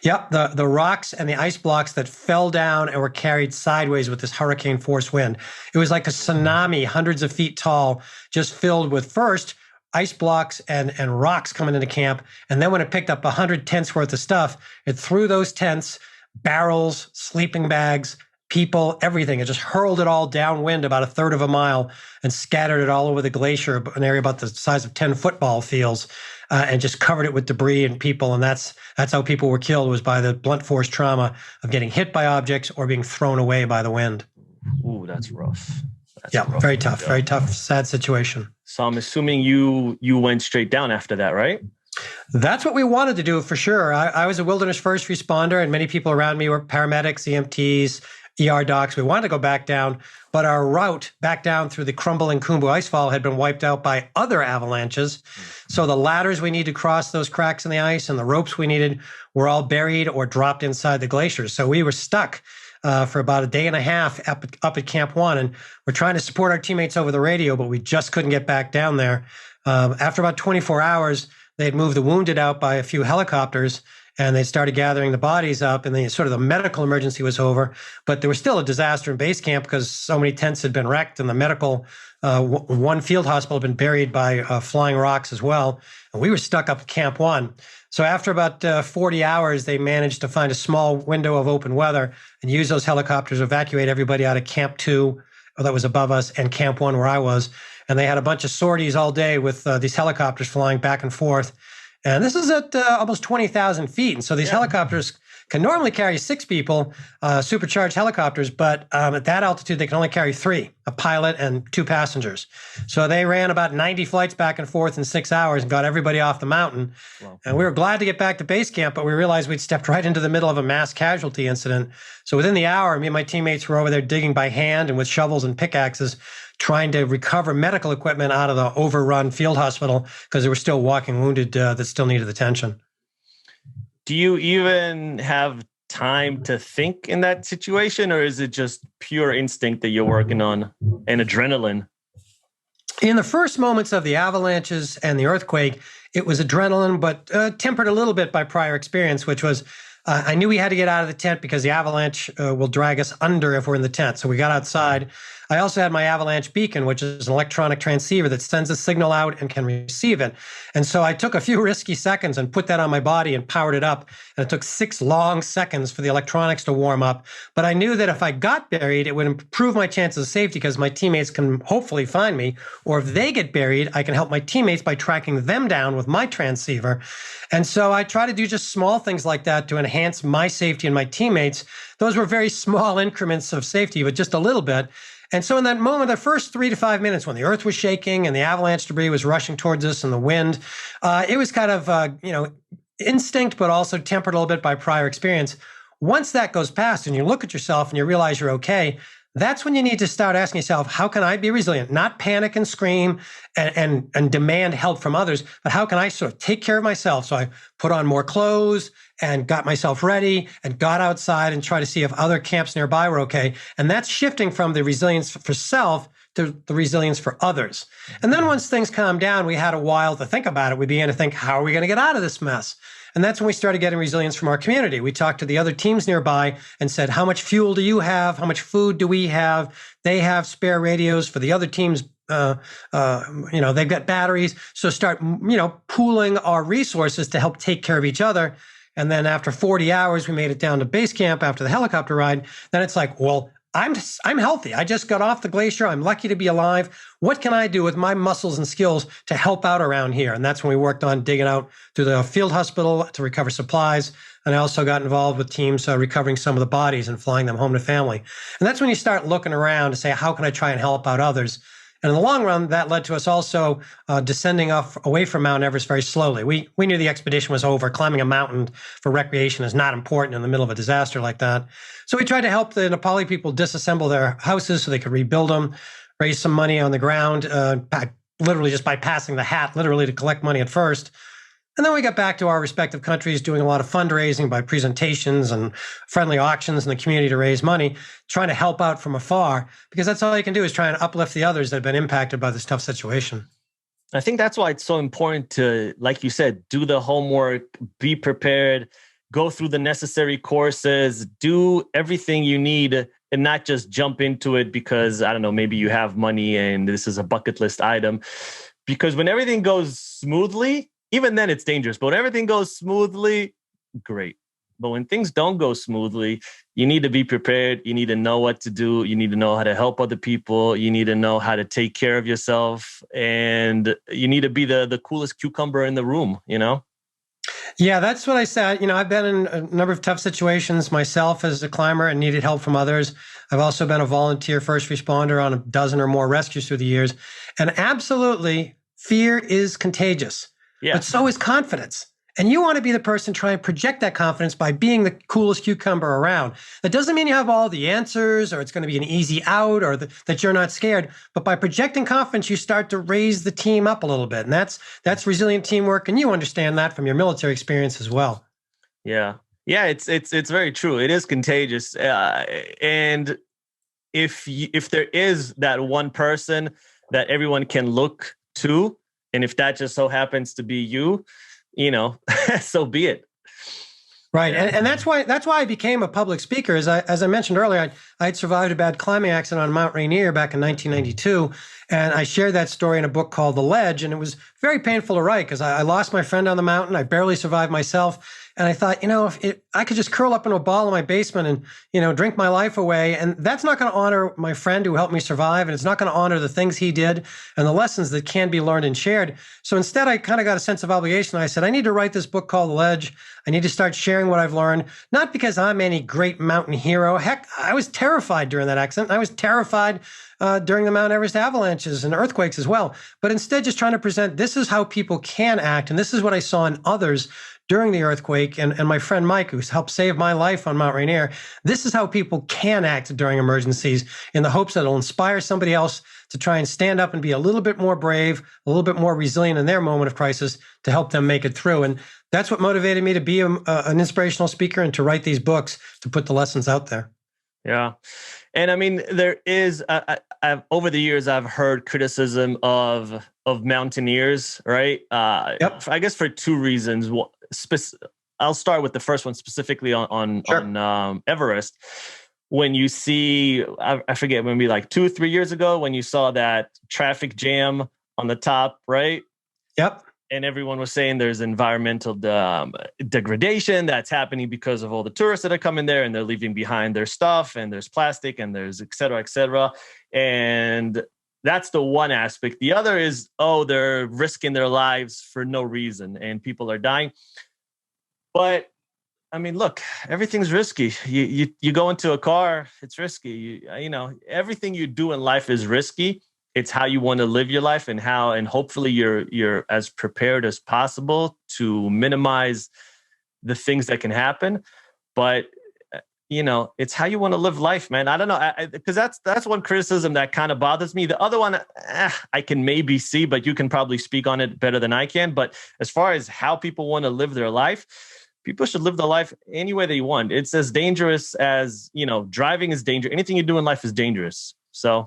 Yep, the rocks and the ice blocks that fell down and were carried sideways with this hurricane force wind. It was like a tsunami, hundreds of feet tall, just filled with first ice blocks and rocks coming into camp. And then when it picked up 100 tents worth of stuff, it threw those tents, barrels, sleeping bags, people, everything. It just hurled it all downwind about a third of a mile and scattered it all over the glacier, an area about the size of 10 football fields, and just covered it with debris and people. And that's how people were killed, was by the blunt force trauma of getting hit by objects or being thrown away by the wind. Ooh, that's rough. Very tough, sad situation. So I'm assuming you went straight down after that, right? That's what we wanted to do for sure. I was a wilderness first responder, and many people around me were paramedics, EMTs, ER docs. We wanted to go back down, but our route back down through the crumbling Khumbu icefall had been wiped out by other avalanches. So the ladders we need to cross those cracks in the ice and the ropes we needed were all buried or dropped inside the glaciers. So we were stuck for about a day and a half up at Camp 1, and we're trying to support our teammates over the radio, but we just couldn't get back down there. After about 24 hours, they had moved the wounded out by a few helicopters, and they started gathering the bodies up, and the medical emergency was over. But there was still a disaster in base camp because so many tents had been wrecked, and the medical, one field hospital had been buried by flying rocks as well. And we were stuck up at Camp 1. So after about 40 hours, they managed to find a small window of open weather and use those helicopters to evacuate everybody out of Camp 2 that was above us and Camp 1 where I was. And they had a bunch of sorties all day with these helicopters flying back and forth. And this is at almost 20,000 feet. And so these helicopters can normally carry 6 people, supercharged helicopters, but at that altitude, they can only carry 3, a pilot and 2 passengers. So they ran about 90 flights back and forth in 6 hours and got everybody off the mountain. Wow. And we were glad to get back to base camp, but we realized we'd stepped right into the middle of a mass casualty incident. So within the hour, me and my teammates were over there digging by hand and with shovels and pickaxes, trying to recover medical equipment out of the overrun field hospital because there were still walking wounded that still needed attention. Do you even have time to think in that situation, or is it just pure instinct that you're working on and adrenaline? In the first moments of the avalanches and the earthquake, it was adrenaline, but tempered a little bit by prior experience, which was I knew we had to get out of the tent because the avalanche will drag us under if we're in the tent. So we got outside. I also had my avalanche beacon, which is an electronic transceiver that sends a signal out and can receive it. And so I took a few risky seconds and put that on my body and powered it up. And it took 6 long seconds for the electronics to warm up. But I knew that if I got buried, it would improve my chances of safety because my teammates can hopefully find me. Or if they get buried, I can help my teammates by tracking them down with my transceiver. And so I try to do just small things like that to enhance my safety and my teammates. Those were very small increments of safety, but just a little bit. And so in that moment, the first 3 to 5 minutes when the earth was shaking and the avalanche debris was rushing towards us and the wind, it was kind of, instinct, but also tempered a little bit by prior experience. Once that goes past and you look at yourself and you realize you're okay, that's when you need to start asking yourself, how can I be resilient? Not panic and scream and demand help from others, but how can I sort of take care of myself? So I put on more clothes and got myself ready and got outside and try to see if other camps nearby were okay. And that's shifting from the resilience for self to the resilience for others. And then once things calmed down, we had a while to think about it. We began to think, how are we going to get out of this mess? And that's when we started getting resilience from our community. We talked to the other teams nearby and said, how much fuel do you have? How much food do we have? They have spare radios for the other teams. They've got batteries. So start, pooling our resources to help take care of each other. And then after 40 hours, we made it down to base camp after the helicopter ride. Then it's like, well, I'm healthy. I just got off the glacier. I'm lucky to be alive. What can I do with my muscles and skills to help out around here? And that's when we worked on digging out through the field hospital to recover supplies. And I also got involved with teams recovering some of the bodies and flying them home to family. And that's when you start looking around to say, how can I try and help out others? And in the long run, that led to us also descending away from Mount Everest very slowly. We knew the expedition was over. Climbing a mountain for recreation is not important in the middle of a disaster like that. So we tried to help the Nepali people disassemble their houses so they could rebuild them, raise some money on the ground, literally just by passing the hat, literally to collect money at first. And then we got back to our respective countries doing a lot of fundraising by presentations and friendly auctions in the community to raise money, trying to help out from afar, because that's all you can do is try and uplift the others that have been impacted by this tough situation. I think that's why it's so important to, like you said, do the homework, be prepared, go through the necessary courses, do everything you need and not just jump into it because, I don't know, maybe you have money and this is a bucket list item. Because when everything goes smoothly, even then it's dangerous, but when everything goes smoothly, great. But when things don't go smoothly, you need to be prepared. You need to know what to do. You need to know how to help other people. You need to know how to take care of yourself. And you need to be the coolest cucumber in the room, Yeah, that's what I said. I've been in a number of tough situations myself as a climber and needed help from others. I've also been a volunteer first responder on a dozen or more rescues through the years. And absolutely, fear is contagious. Yeah. But so is confidence. And you want to be the person trying to project that confidence by being the coolest cucumber around. That doesn't mean you have all the answers or it's going to be an easy out or that you're not scared. But by projecting confidence, you start to raise the team up a little bit. And that's resilient teamwork. And you understand that from your military experience as well. Yeah. Yeah, it's very true. It is contagious. And if there is that one person that everyone can look to, and if that just so happens to be you, so be it. Right. And that's why I became a public speaker. As I mentioned earlier, I had survived a bad climbing accident on Mount Rainier back in 1992. And I shared that story in a book called The Ledge. And it was very painful to write because I lost my friend on the mountain. I barely survived myself. And I thought, if I could just curl up in a ball in my basement and, drink my life away. And that's not going to honor my friend who helped me survive. And it's not going to honor the things he did and the lessons that can be learned and shared. So instead, I kind of got a sense of obligation. I said, I need to write this book called The Ledge. I need to start sharing what I've learned, not because I'm any great mountain hero. Heck, I was terrified during that accident. I was terrified during the Mount Everest avalanches and earthquakes as well. But instead, just trying to present this is how people can act. And this is what I saw in others during the earthquake. And my friend Mike, who's helped save my life on Mount Rainier, this is how people can act during emergencies in the hopes that it'll inspire somebody else to try and stand up and be a little bit more brave, a little bit more resilient in their moment of crisis to help them make it through. And that's what motivated me to be an inspirational speaker and to write these books, to put the lessons out there. Yeah. And I mean, there is, I've over the years, I've heard criticism of mountaineers, right? Yep. I guess for two reasons. I'll start with the first one, specifically on Everest. When you see, I forget, maybe like 2 or 3 years ago, when you saw that traffic jam on the top, right? Yep. And everyone was saying there's environmental degradation that's happening because of all the tourists that are coming there and they're leaving behind their stuff and there's plastic and there's et cetera, et cetera. And that's the one aspect. The other is, they're risking their lives for no reason and people are dying. But I mean, look, everything's risky. You go into a car, it's risky. Everything you do in life is risky. It's how you want to live your life and hopefully you're as prepared as possible to minimize the things that can happen. But it's how you want to live life, man. I don't know, because that's one criticism that kind of bothers me. The other one, I can maybe see, but you can probably speak on it better than I can. But as far as how people want to live their life, people should live their life any way they want. It's as dangerous as, driving is dangerous. Anything you do in life is dangerous. So.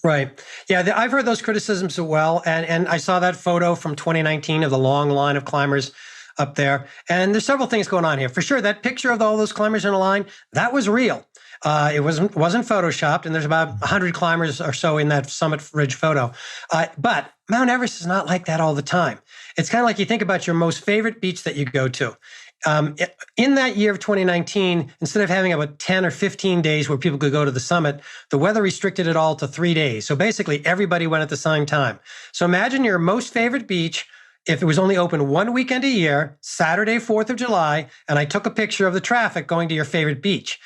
Right. Yeah, I've heard those criticisms as well. And I saw that photo from 2019 of the long line of climbers up there. And there's several things going on here. For sure, that picture of all those climbers in a line, that was real. It wasn't photoshopped, and there's about 100 climbers or so in that summit ridge photo. But Mount Everest is not like that all the time. It's kind of like you think about your most favorite beach that you go to. In that year of 2019, instead of having about 10 or 15 days where people could go to the summit, the weather restricted it all to 3 days. So basically, everybody went at the same time. So imagine your most favorite beach, if it was only open one weekend a year, Saturday, 4th of July, and I took a picture of the traffic going to your favorite beach.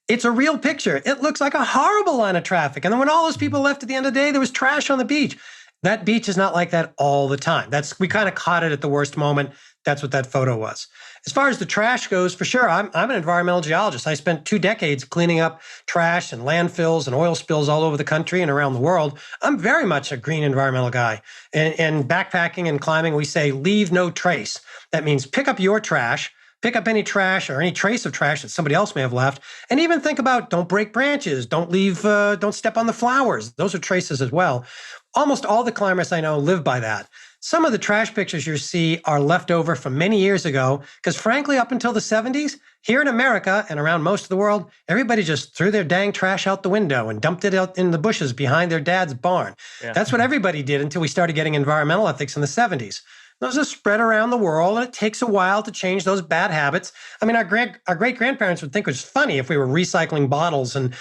It's a real picture. It looks like a horrible line of traffic. And then when all those people left at the end of the day, there was trash on the beach. That beach is not like that all the time. We kind of caught it at the worst moment. That's what that photo was. As far as the trash goes, for sure, I'm an environmental geologist. I spent 2 decades cleaning up trash and landfills and oil spills all over the country and around the world. I'm very much a green environmental guy. And backpacking and climbing, we say leave no trace. That means pick up your trash, pick up any trash or any trace of trash that somebody else may have left, and even think about don't break branches, don't step on the flowers. Those are traces as well. Almost all the climbers I know live by that. Some of the trash pictures you see are left over from many years ago, because frankly, up until the 70s, here in America and around most of the world, everybody just threw their dang trash out the window and dumped it out in the bushes behind their dad's barn. Yeah. That's what everybody did until we started getting environmental ethics in the 70s. Those are spread around the world, and it takes a while to change those bad habits. I mean, our great-grandparents would think it was funny if we were recycling bottles and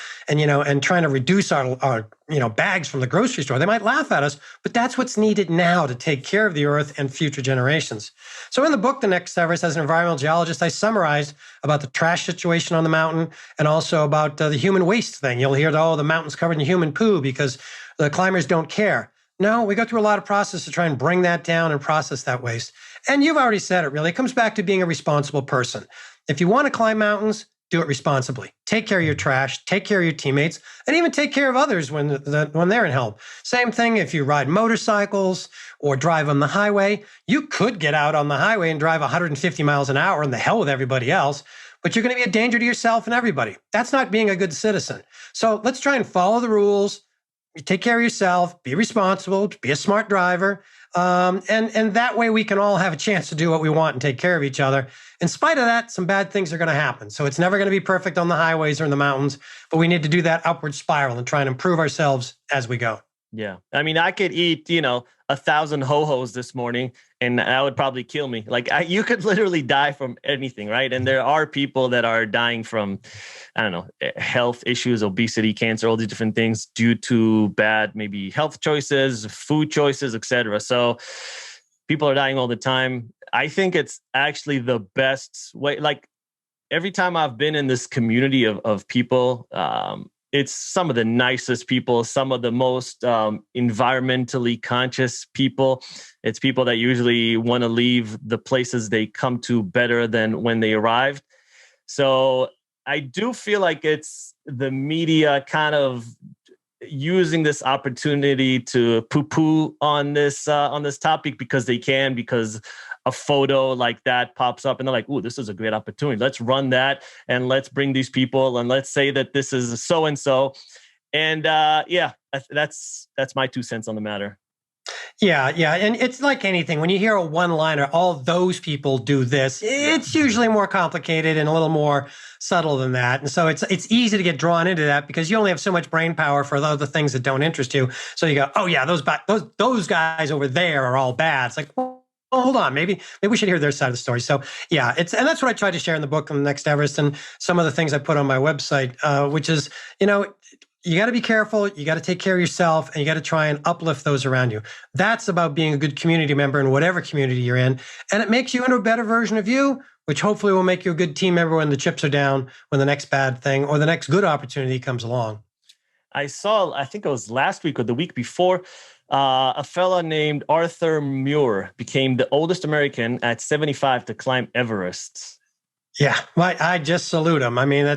trying to reduce our bags from the grocery store. They might laugh at us, but that's what's needed now to take care of the earth and future generations. So in the book, The Next Everest, as an environmental geologist, I summarized about the trash situation on the mountain and also about the human waste thing. You'll hear, the mountain's covered in human poo because the climbers don't care. No, we go through a lot of process to try and bring that down and process that waste. And you've already said it, really. It comes back to being a responsible person. If you want to climb mountains, do it responsibly. Take care of your trash, take care of your teammates, and even take care of others when they're in help. Same thing if you ride motorcycles or drive on the highway. You could get out on the highway and drive 150 miles an hour and the hell with everybody else, but you're going to be a danger to yourself and everybody. That's not being a good citizen. So let's try and follow the rules. You take care of yourself, be responsible, be a smart driver. And that way we can all have a chance to do what we want and take care of each other. In spite of that, some bad things are going to happen. So it's never going to be perfect on the highways or in the mountains, but we need to do that upward spiral and try and improve ourselves as we go. Yeah. I mean, I could eat, 1,000 ho-hos this morning and that would probably kill me. Like you could literally die from anything, right? And there are people that are dying from, I don't know, health issues, obesity, cancer, all these different things due to bad, maybe health choices, food choices, etc. So people are dying all the time. I think it's actually the best way. Like every time I've been in this community of people, it's some of the nicest people, some of the most environmentally conscious people. It's people that usually want to leave the places they come to better than when they arrived. So I do feel like it's the media kind of using this opportunity to poo-poo on this topic because they can, because a photo like that pops up and they're like, "Ooh, this is a great opportunity. Let's run that and let's bring these people and let's say that this is so and so." And yeah, that's my 2 cents on the matter. Yeah, yeah. And it's like anything. When you hear a one-liner, all those people do this, it's usually more complicated and a little more subtle than that. And so it's easy to get drawn into that because you only have so much brain power for other things that don't interest you. So you go, "Oh yeah, those guys over there are all bad." It's like, well, hold on, maybe we should hear their side of the story. So yeah, and that's what I tried to share in the book on the Next Everest and some of the things I put on my website, which is, you got to be careful. You got to take care of yourself and you got to try and uplift those around you. That's about being a good community member in whatever community you're in. And it makes you into a better version of you, which hopefully will make you a good team member when the chips are down, when the next bad thing or the next good opportunity comes along. I saw, I think it was last week or the week before, a fella named Arthur Muir became the oldest American at 75 to climb Everest. Yeah, well, I just salute him. I mean,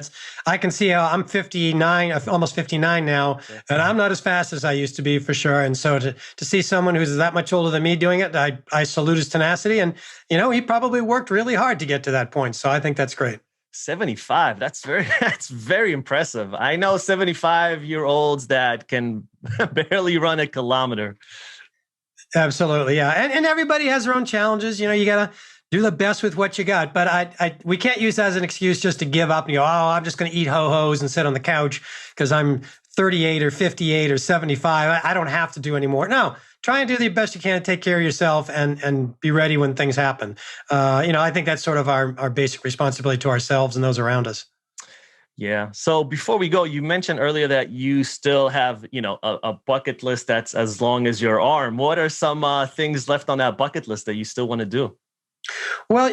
I can see how I'm 59, almost 59 now, and I'm not as fast as I used to be for sure. And so to see someone who's that much older than me doing it, I salute his tenacity. And, he probably worked really hard to get to that point. So I think that's great. 75. That's very impressive. I know 75-year-olds that can barely run a kilometer. Absolutely. Yeah. And everybody has their own challenges. You got to do the best with what you got. But we can't use that as an excuse just to give up and go, "Oh, I'm just going to eat ho-hos and sit on the couch because I'm 38 or 58 or 75. I don't have to do anymore." No, try and do the best you can to take care of yourself and be ready when things happen. I think that's sort of our basic responsibility to ourselves and those around us. Yeah. So before we go, you mentioned earlier that you still have, a bucket list that's as long as your arm. What are some things left on that bucket list that you still want to do? Well,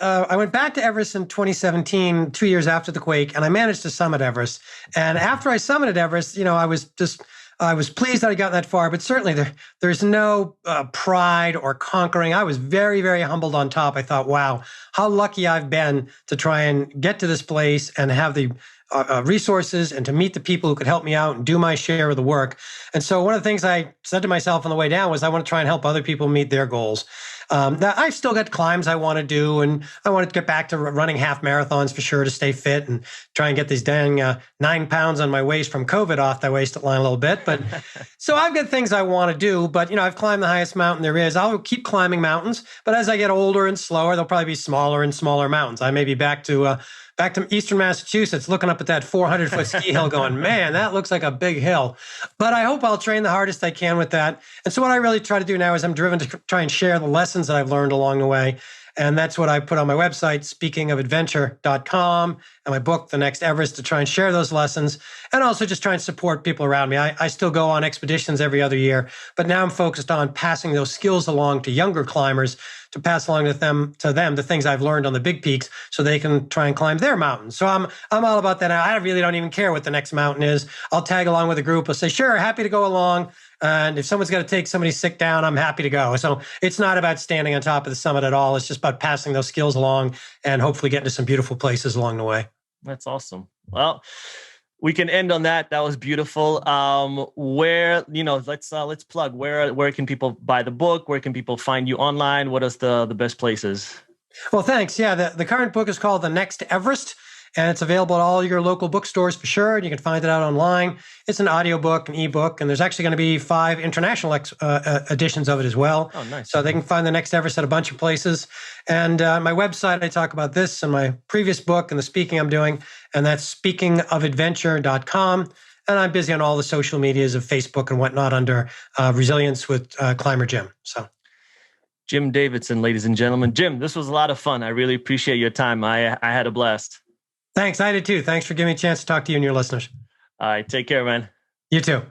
I went back to Everest in 2017, 2 years after the quake, and I managed to summit Everest. And after I summited Everest, I was pleased that I got that far, but certainly there's no pride or conquering. I was very, very humbled on top. I thought, wow, how lucky I've been to try and get to this place and have the resources and to meet the people who could help me out and do my share of the work. And so one of the things I said to myself on the way down was I want to try and help other people meet their goals. Now I've still got climbs I want to do, and I want to get back to running half marathons for sure to stay fit and try and get these dang 9 pounds on my waist from COVID off that waistline a little bit. But so I've got things I want to do, but I've climbed the highest mountain there is. I'll keep climbing mountains, but as I get older and slower, there'll probably be smaller and smaller mountains. I may be back to Eastern Massachusetts, looking up at that 400-foot ski hill going, "Man, that looks like a big hill." But I hope I'll train the hardest I can with that. And so what I really try to do now is I'm driven to try and share the lessons that I've learned along the way. And that's what I put on my website, speakingofadventure.com, and my book, The Next Everest, to try and share those lessons and also just try and support people around me. I still go on expeditions every other year, but now I'm focused on passing those skills along to younger climbers to pass along to them the things I've learned on the big peaks so they can try and climb their mountains. So I'm all about that. I really don't even care what the next mountain is. I'll tag along with a group. I'll say, "Sure, happy to go along." And if someone's got to take somebody sick down, I'm happy to go. So it's not about standing on top of the summit at all. It's just about passing those skills along and hopefully getting to some beautiful places along the way. That's awesome. Well, we can end on that. That was beautiful. Where, let's plug. Where can people buy the book? Where can people find you online? What is the best places? Well, thanks. Yeah, the current book is called The Next Everest, and it's available at all your local bookstores for sure. And you can find it out online. It's an audiobook, an ebook, and there's actually going to be 5 international editions of it as well. Oh, nice. So they can find The Next Everest at a bunch of places. And my website, I talk about this and my previous book and the speaking I'm doing, and that's speakingofadventure.com. And I'm busy on all the social medias of Facebook and whatnot under Resilience with Climber Jim. So, Jim Davidson, ladies and gentlemen. Jim, this was a lot of fun. I really appreciate your time. I had a blast. Thanks. I did too. Thanks for giving me a chance to talk to you and your listeners. All right. Take care, man. You too.